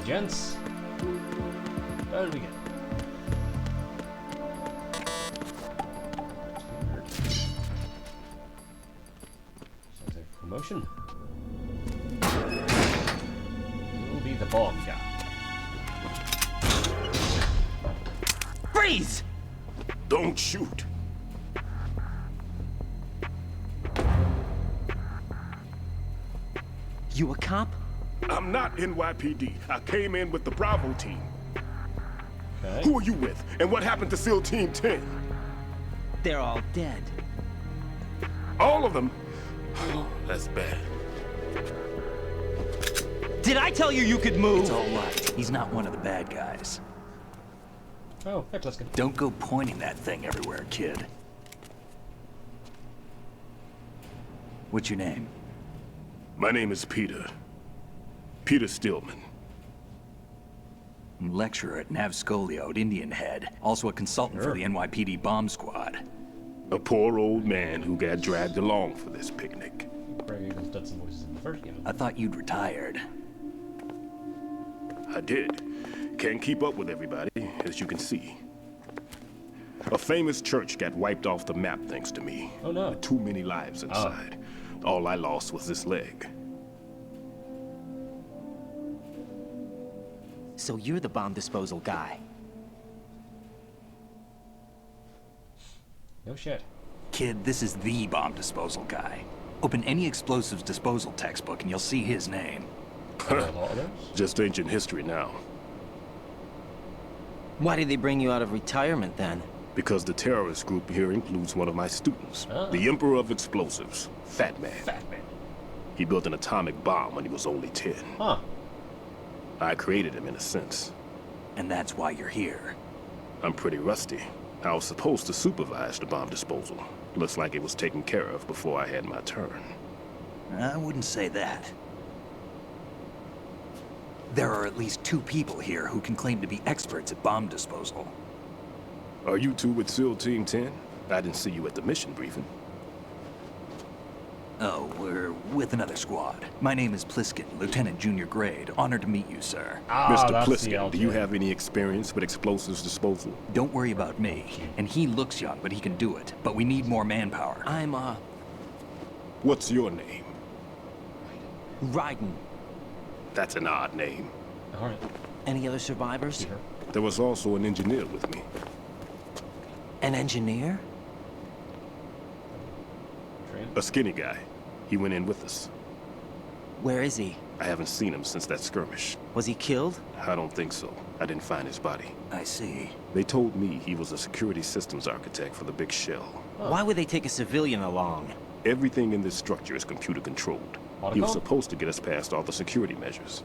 Gents, down we go. Sounds like promotion. Will be the bomb guy. Freeze! Don't shoot. You a cop? I'm not NYPD. I came in with the Bravo team. Okay. Who are you with? And what happened to SEAL Team 10? They're all dead. All of them? Oh, that's bad. Did I tell you you could move? It's all right. He's not one of the bad guys. Oh, hey, Pliskin. Don't go pointing that thing everywhere, kid. What's your name? My name is Peter. Peter Stillman. Lecturer at Navscolio at Indian Head. Also a consultant for the NYPD bomb squad. A poor old man who got dragged along for this picnic. Craig Eagles did some voices in the first game. I thought you'd retired. I did. Can't keep up with everybody, as you can see. A famous church got wiped off the map thanks to me. Oh no. Too many lives inside. All I lost was this leg. So you're the bomb disposal guy. No shit. Kid, this is the bomb disposal guy. Open any explosives disposal textbook and you'll see his name. Just ancient history now. Why did they bring you out of retirement then? Because the terrorist group here includes one of my students, the Emperor of Explosives, Fat Man. Fat Man. He built an atomic bomb when he was only 10. Huh. I created him in a sense. And that's why you're here. I'm pretty rusty. I was supposed to supervise the bomb disposal. Looks like it was taken care of before I had my turn. I wouldn't say that. There are at least 2 people here who can claim to be experts at bomb disposal. Are you two with SEAL Team 10? I didn't see you at the mission briefing. Oh, we're with another squad. My name is Pliskin, Lieutenant Junior Grade. Honored to meet you, sir. Mr. Pliskin, do you have any experience with explosives disposal? Don't worry about me. And he looks young, but he can do it. But we need more manpower. I'm, What's your name? Raiden. That's an odd name. Alright. Any other survivors? There was also an engineer with me. An engineer? A skinny guy. He went in with us. Where is he? I haven't seen him since that skirmish. Was he killed? I don't think so. I didn't find his body. I see. They told me he was a security systems architect for the Big Shell. Why would they take a civilian along? Everything in this structure is computer controlled. He was supposed to get us past all the security measures.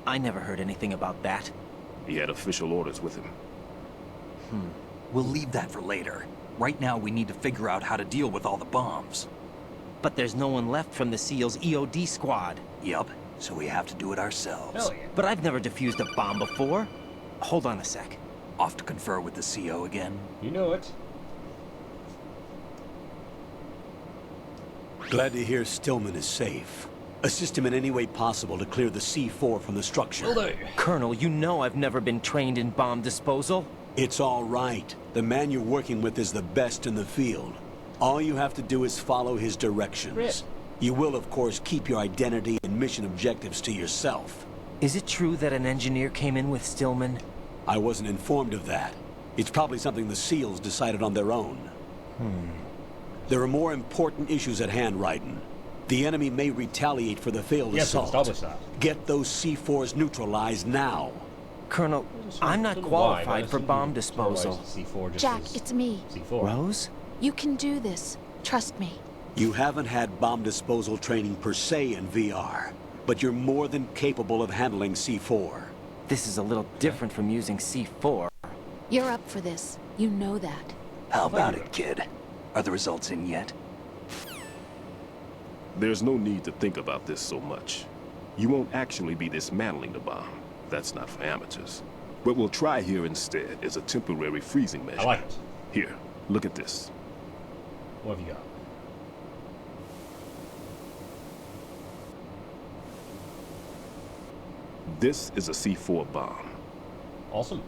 I never heard anything about that. He had official orders with him. We'll leave that for later. Right now, we need to figure out how to deal with all the bombs. But there's no one left from the SEAL's EOD squad. Yup, so we have to do it ourselves. Hell yeah. But I've never defused a bomb before. Hold on a sec. Off to confer with the CO again? You know it. Glad to hear Stillman is safe. Assist him in any way possible to clear the C4 from the structure. Will do. Colonel, you know I've never been trained in bomb disposal. It's all right. The man you're working with is the best in the field. All you have to do is follow his directions. Great. You will, of course, keep your identity and mission objectives to yourself. Is it true that an engineer came in with Stillman? I wasn't informed of that. It's probably something the SEALs decided on their own. There are more important issues at hand, Raiden. The enemy may retaliate for the failed assault. Establish that. Get those C4s neutralized now. Colonel, I'm not qualified for bomb disposal. Jack, it's me. C4. Rose? You can do this. Trust me. You haven't had bomb disposal training per se in VR, but you're more than capable of handling C4. This is a little different from using C4. You're up for this. You know that. How about it, kid? Are the results in yet? There's no need to think about this so much. You won't actually be dismantling the bomb. That's not for amateurs. What we'll try here instead is a temporary freezing measure. I like it. Here, look at this. What have you got? This is a C4 bomb. Awesome.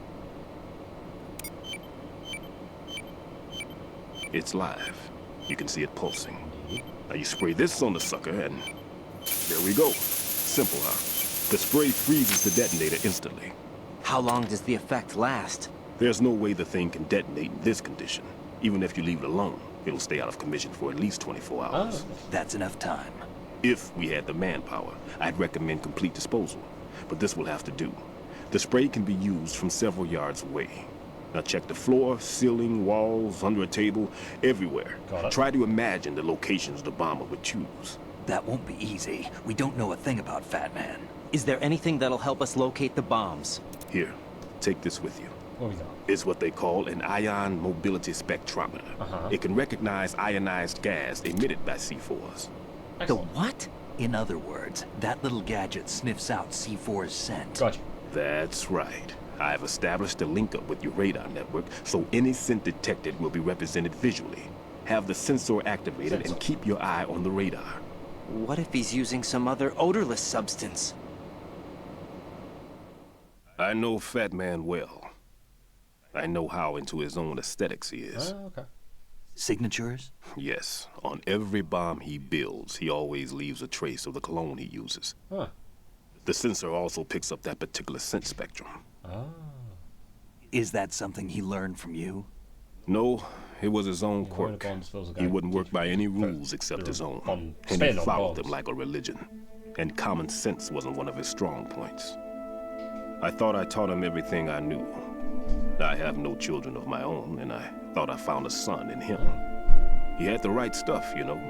It's live. You can see it pulsing. Now you spray this on the sucker and there we go. Simple, huh? The spray freezes the detonator instantly. How long does the effect last? There's no way the thing can detonate in this condition. Even if you leave it alone, it'll stay out of commission for at least 24 hours. Oh. That's enough time. If we had the manpower, I'd recommend complete disposal. But this will have to do. The spray can be used from several yards away. Now check the floor, ceiling, walls, under a table, everywhere. Try to imagine the locations the bomber would choose. That won't be easy. We don't know a thing about Fat Man. Is there anything that'll help us locate the bombs? Here, take this with you. What we got? It's what they call an ion mobility spectrometer. It can recognize ionized gas emitted by C4s. The what? In other words, that little gadget sniffs out C4's scent. Gotcha. That's right. I've established a link up with your radar network, so any scent detected will be represented visually. Have the sensor activated and keep your eye on the radar. What if he's using some other odorless substance? I know Fat Man well. I know how into his own aesthetics he is. Oh, okay. Signatures? Yes. On every bomb he builds, he always leaves a trace of the cologne he uses. Huh. The sensor also picks up that particular scent spectrum. Ah. Is that something he learned from you? No, it was his own quirk. He wouldn't work by any rules except his own. And he followed them like a religion. And common sense wasn't one of his strong points. I thought I taught him everything I knew. I have no children of my own, and I thought I found a son in him. He had the right stuff, you know.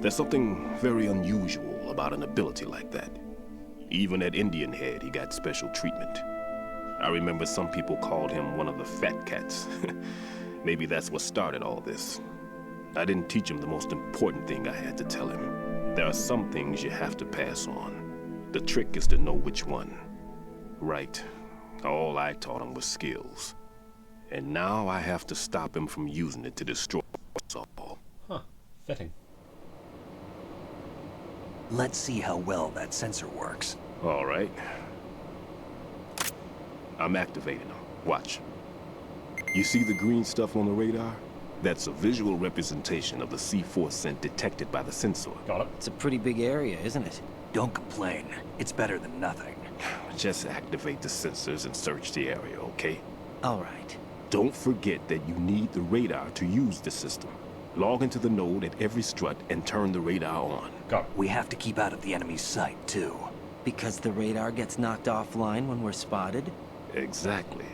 There's something very unusual about an ability like that. Even at Indian Head, he got special treatment. I remember some people called him one of the fat cats. Maybe that's what started all this. I didn't teach him the most important thing I had to tell him. There are some things you have to pass on. The trick is to know which one. Right. All I taught him was skills. And now I have to stop him from using it to destroy us all. Huh. Fitting. Let's see how well that sensor works. All right. I'm activating them. Watch. You see the green stuff on the radar? That's a visual representation of the C4 scent detected by the sensor. Got it. It's a pretty big area, isn't it? Don't complain. It's better than nothing. Just activate the sensors and search the area, okay? All right. Don't forget that you need the radar to use the system. Log into the node at every strut and turn the radar on. Go. We have to keep out of the enemy's sight, too. Because the radar gets knocked offline when we're spotted? Exactly.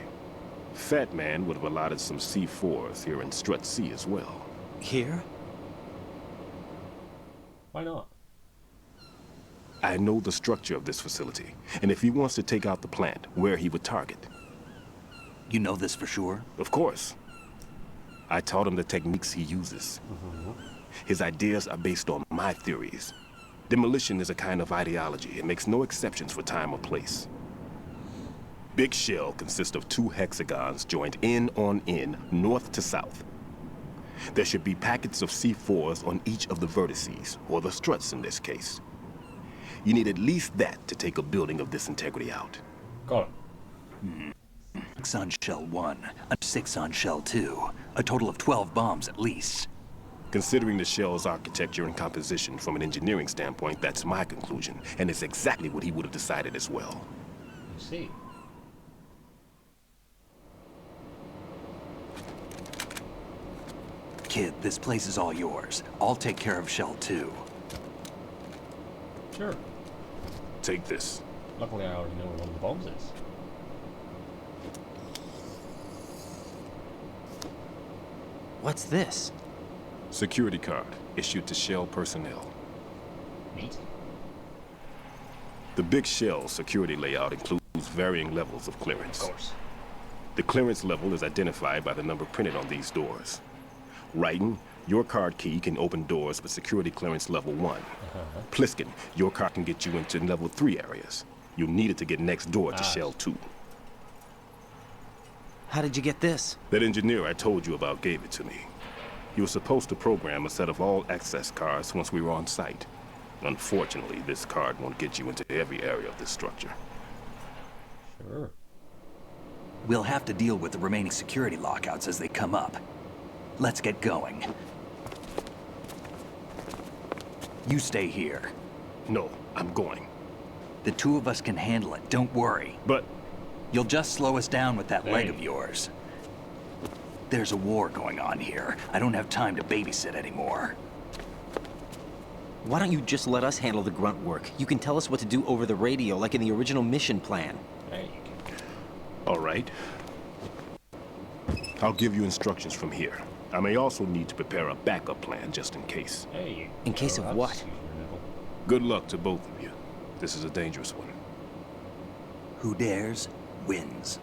Fat Man would have allotted some C4s here in Strut C as well. Here? Why not? I know the structure of this facility, and if he wants to take out the plant, where he would target. You know this for sure? Of course. I taught him the techniques he uses. His ideas are based on my theories. Demolition is a kind of ideology. It makes no exceptions for time or place. Big Shell consists of 2 hexagons joined end on end, north to south. There should be packets of C4s on each of the vertices, or the struts in this case. You need at least that to take a building of this integrity out. Got it. 6 on Shell 1, 6 on Shell 2. A total of 12 bombs at least. Considering the shell's architecture and composition from an engineering standpoint, that's my conclusion, and it's exactly what he would have decided as well. I see. Kid, this place is all yours. I'll take care of Shell 2. Sure. Take this. Luckily, I already know where one of the bombs is. What's this? Security card issued to Shell personnel. Neat. The Big Shell security layout includes varying levels of clearance. Of course. The clearance level is identified by the number printed on these doors. Raiden, your card key can open doors with security clearance level 1. Pliskin, your card can get you into level 3 areas. You needed to get next door to Shell 2. How did you get this? That engineer I told you about gave it to me. He was supposed to program a set of all access cards once we were on site. Unfortunately, this card won't get you into every area of this structure. Sure. We'll have to deal with the remaining security lockouts as they come up. Let's get going. You stay here. No, I'm going. The two of us can handle it, don't worry. But... You'll just slow us down with that leg of yours. There's a war going on here. I don't have time to babysit anymore. Why don't you just let us handle the grunt work? You can tell us what to do over the radio, like in the original mission plan. There you go. All right. I'll give you instructions from here. I may also need to prepare a backup plan just in case. Hey, in case of what? Good luck to both of you. This is a dangerous one. Who dares, wins.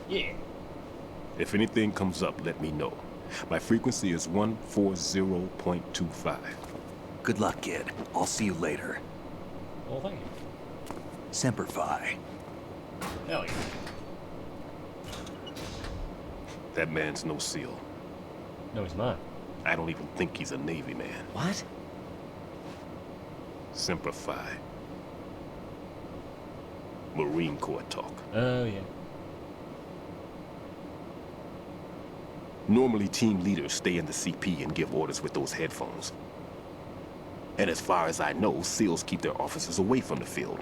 Yeah. If anything comes up, let me know. My frequency is 140.25. Good luck, kid. I'll see you later. Well, thank you. Semper Fi. Hell yeah. That man's no SEAL. No, he's not. I don't even think he's a Navy man. What? Semper Fi. Marine Corps talk. Oh, yeah. Normally, team leaders stay in the CP and give orders with those headphones. And as far as I know, SEALs keep their officers away from the field.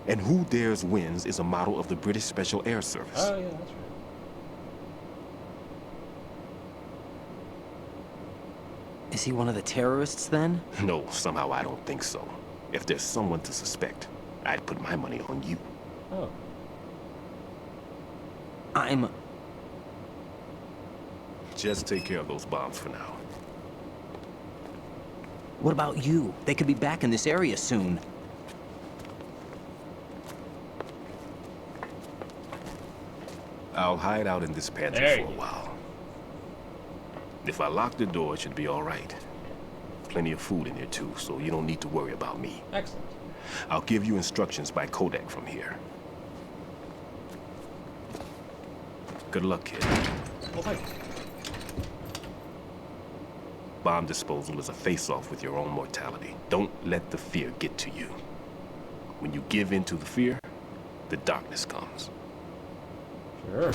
And Who Dares Wins is a model of the British Special Air Service. Oh, yeah, that's right. Is he one of the terrorists, then? No, somehow I don't think so. If there's someone to suspect, I'd put my money on you. Oh. Just take care of those bombs for now. What about you? They could be back in this area soon. I'll hide out in this pantry for a while. If I lock the door, it should be all right. Plenty of food in here too, so you don't need to worry about me. Excellent. I'll give you instructions by Kodak from here. Good luck, kid. Well, thank you. Bomb disposal is a face-off with your own mortality. Don't let the fear get to you. When you give in to the fear, the darkness comes. Sure.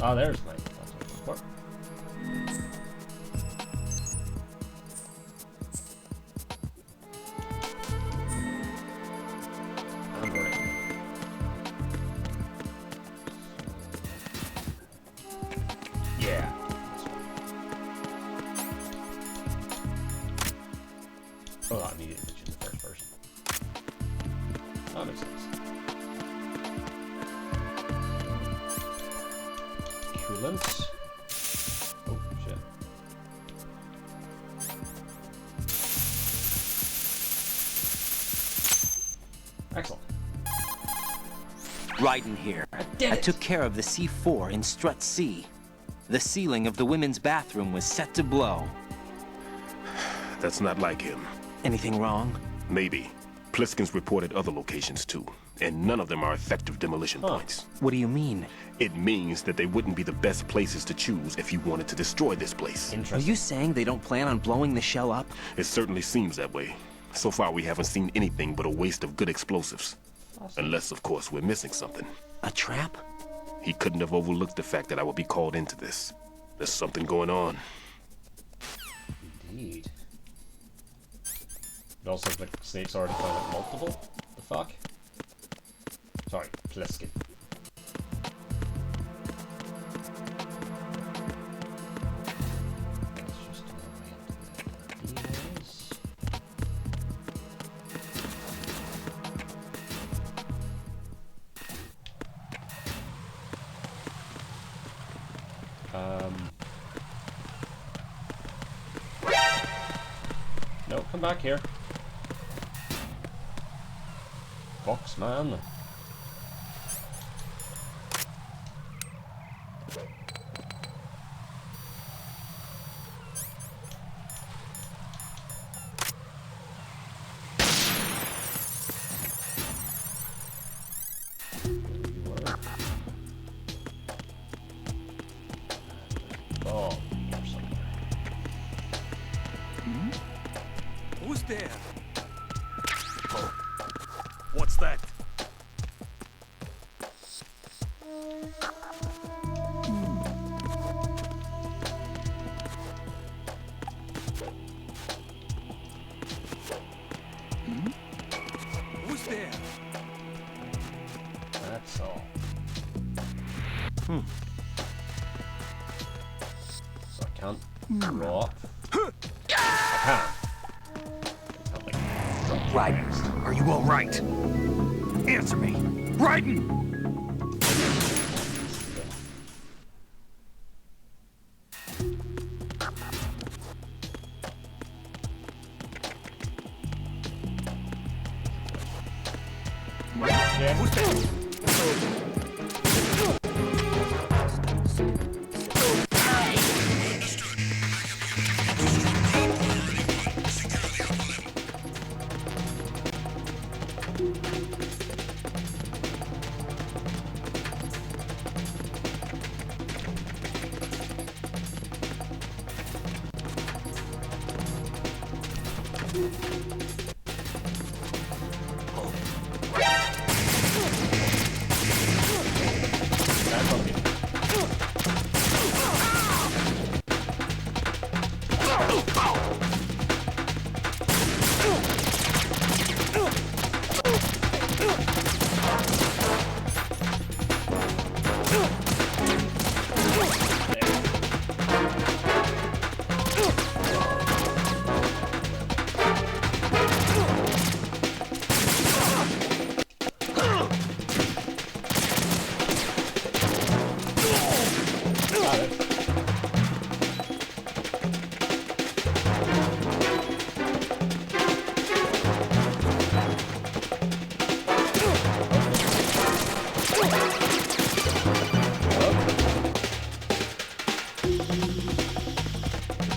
Oh, there's my report. I'm ready. Yeah. Oh, I immediately choose the first person. That makes sense. Coolants. Oh, shit. Excellent. Raiden here. I took care of the C4 in Strut C. The ceiling of the women's bathroom was set to blow. That's not like him. Anything wrong? Maybe. Pliskin's reported other locations too, and none of them are effective demolition points. What do you mean? It means that they wouldn't be the best places to choose if you wanted to destroy this place. Are you saying they don't plan on blowing the shell up? It certainly seems that way. So far, we haven't seen anything but a waste of good explosives. Awesome. Unless, of course, we're missing something. A trap? He couldn't have overlooked the fact that I would be called into this. There's something going on. Indeed. It also looks like Snape's already found like multiple. The fuck? Sorry, Pliskin. Let's just do our way into No, come back here. Box man. Oh, Who's there? Oh. What's that? Who's there? That's all. So I can't drop. I can't like drop. Raiden, are you all right? Answer me. Raiden! Yeah. Who's there?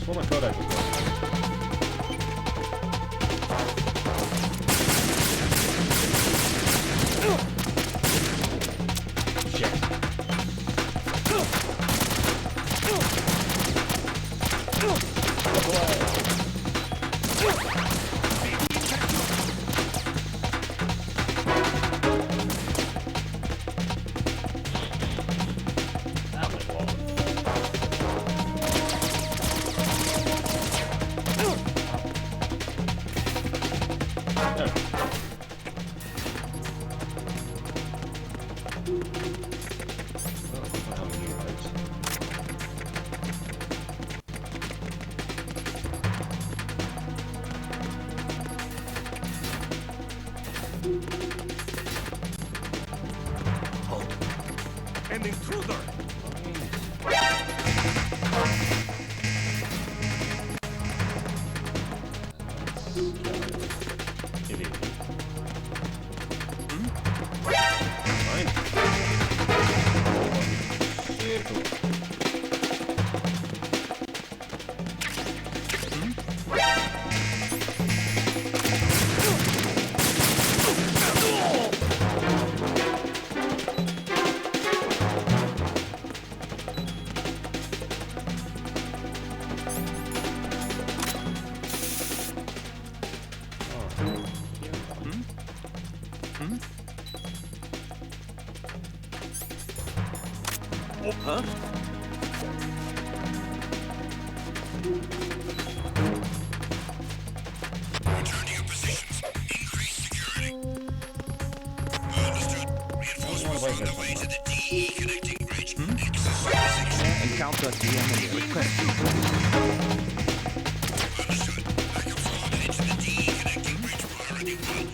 What am I caught out with? An intruder! Oh, huh? Return to your positions. Increase security. Understood. Reinforcements are on the way to the DE connecting bridge. Access civilization. Encounter DM request. Understood. Backup for headed to the DE connecting bridge. Priority 1.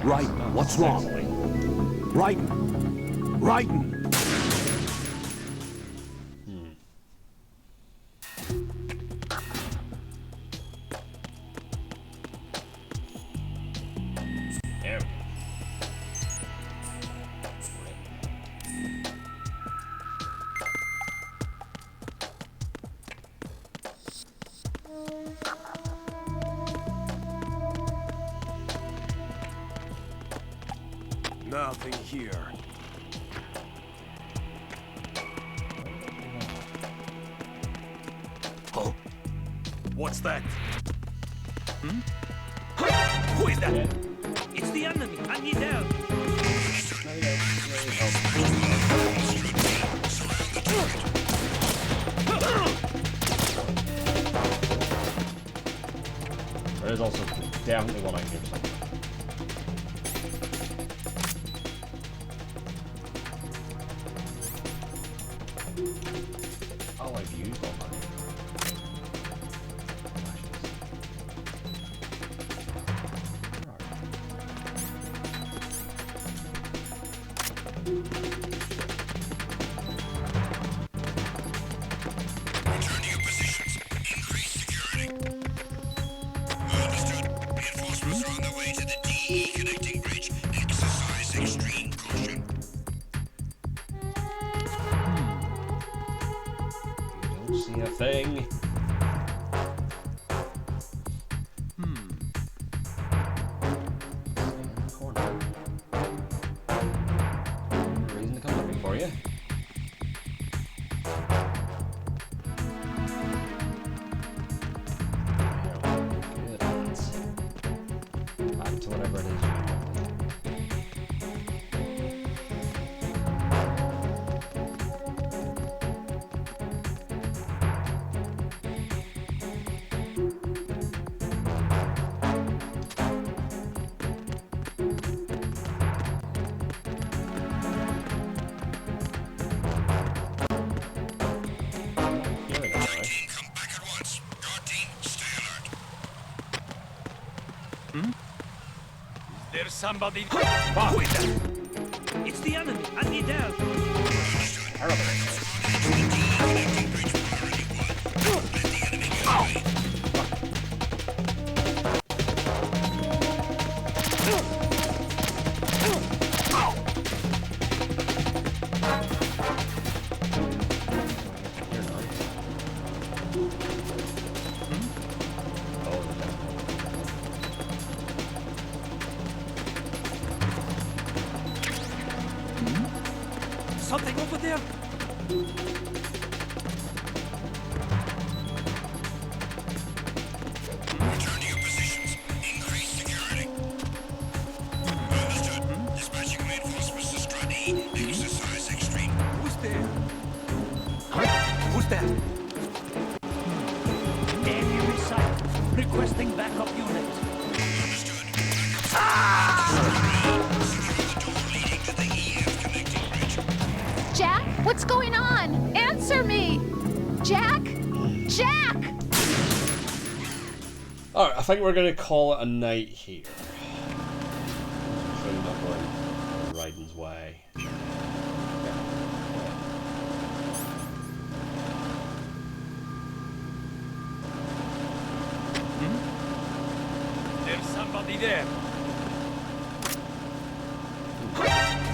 Raiden, what's wrong? Raiden! Raiden! Nothing here. Oh, what's that? Hmm? Who is that? It's the enemy. I need help. There is also definitely one out here somewhere. Oh, I've used all mine. Return to your positions. Increase security. Understood. Reinforcements are on their way to the DE connecting bridge. Exercise extreme caution. Don't see a thing. Corner. No reason to come looking for you. Good. Back to whatever it is you want. There's somebody. Who is that? It's the enemy. I need help. Something over there? Return to your positions. Increase security. Understood. Dispatching reinforcements to Strut E. Exercise extreme. Who's there? Who's that? Enemy sight. Requesting backup unit. Understood. Jack, what's going on? Answer me! Jack? Jack! Alright, I think we're going to call it a night here. Try not going Raiden's way. There's somebody there.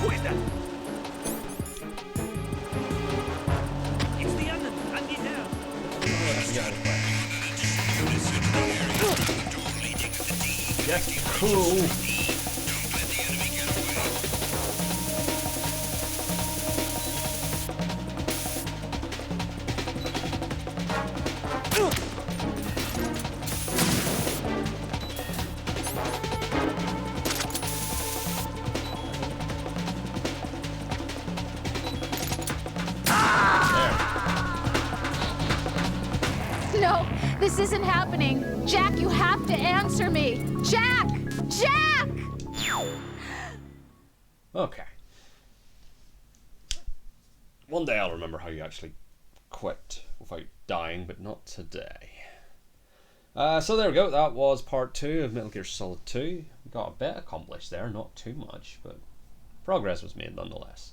Who is that? It's the enemy. I need help. Yes, cool. No, this isn't happening. Jack, you have to answer me. Jack! Jack! Okay. One day I'll remember how you actually quit without dying, but not today. So there we go, that was part 2 of Metal Gear Solid 2. We got a bit accomplished there, not too much, but progress was made nonetheless.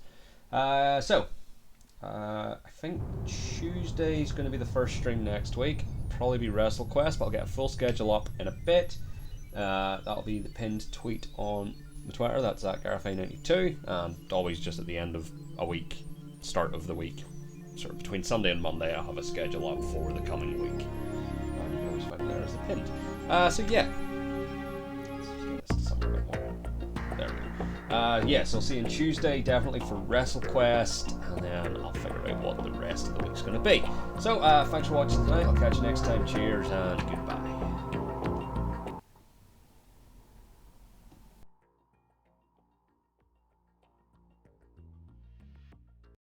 I think Tuesday's going to be the first stream next week. Probably be WrestleQuest, but I'll get a full schedule up in a bit. That'll be the pinned tweet on the Twitter, that's at GarethA92, and always just at the end of a week, start of the week. Sort of between Sunday and Monday, I'll have a schedule up for the coming week. And you can always find there as the pinned. So yeah. There we go. Yeah, so I'll see you on Tuesday, definitely for WrestleQuest, and then I'll figure out what the rest of the week's going to be. So, thanks for watching tonight. I'll catch you next time. Cheers, and goodbye.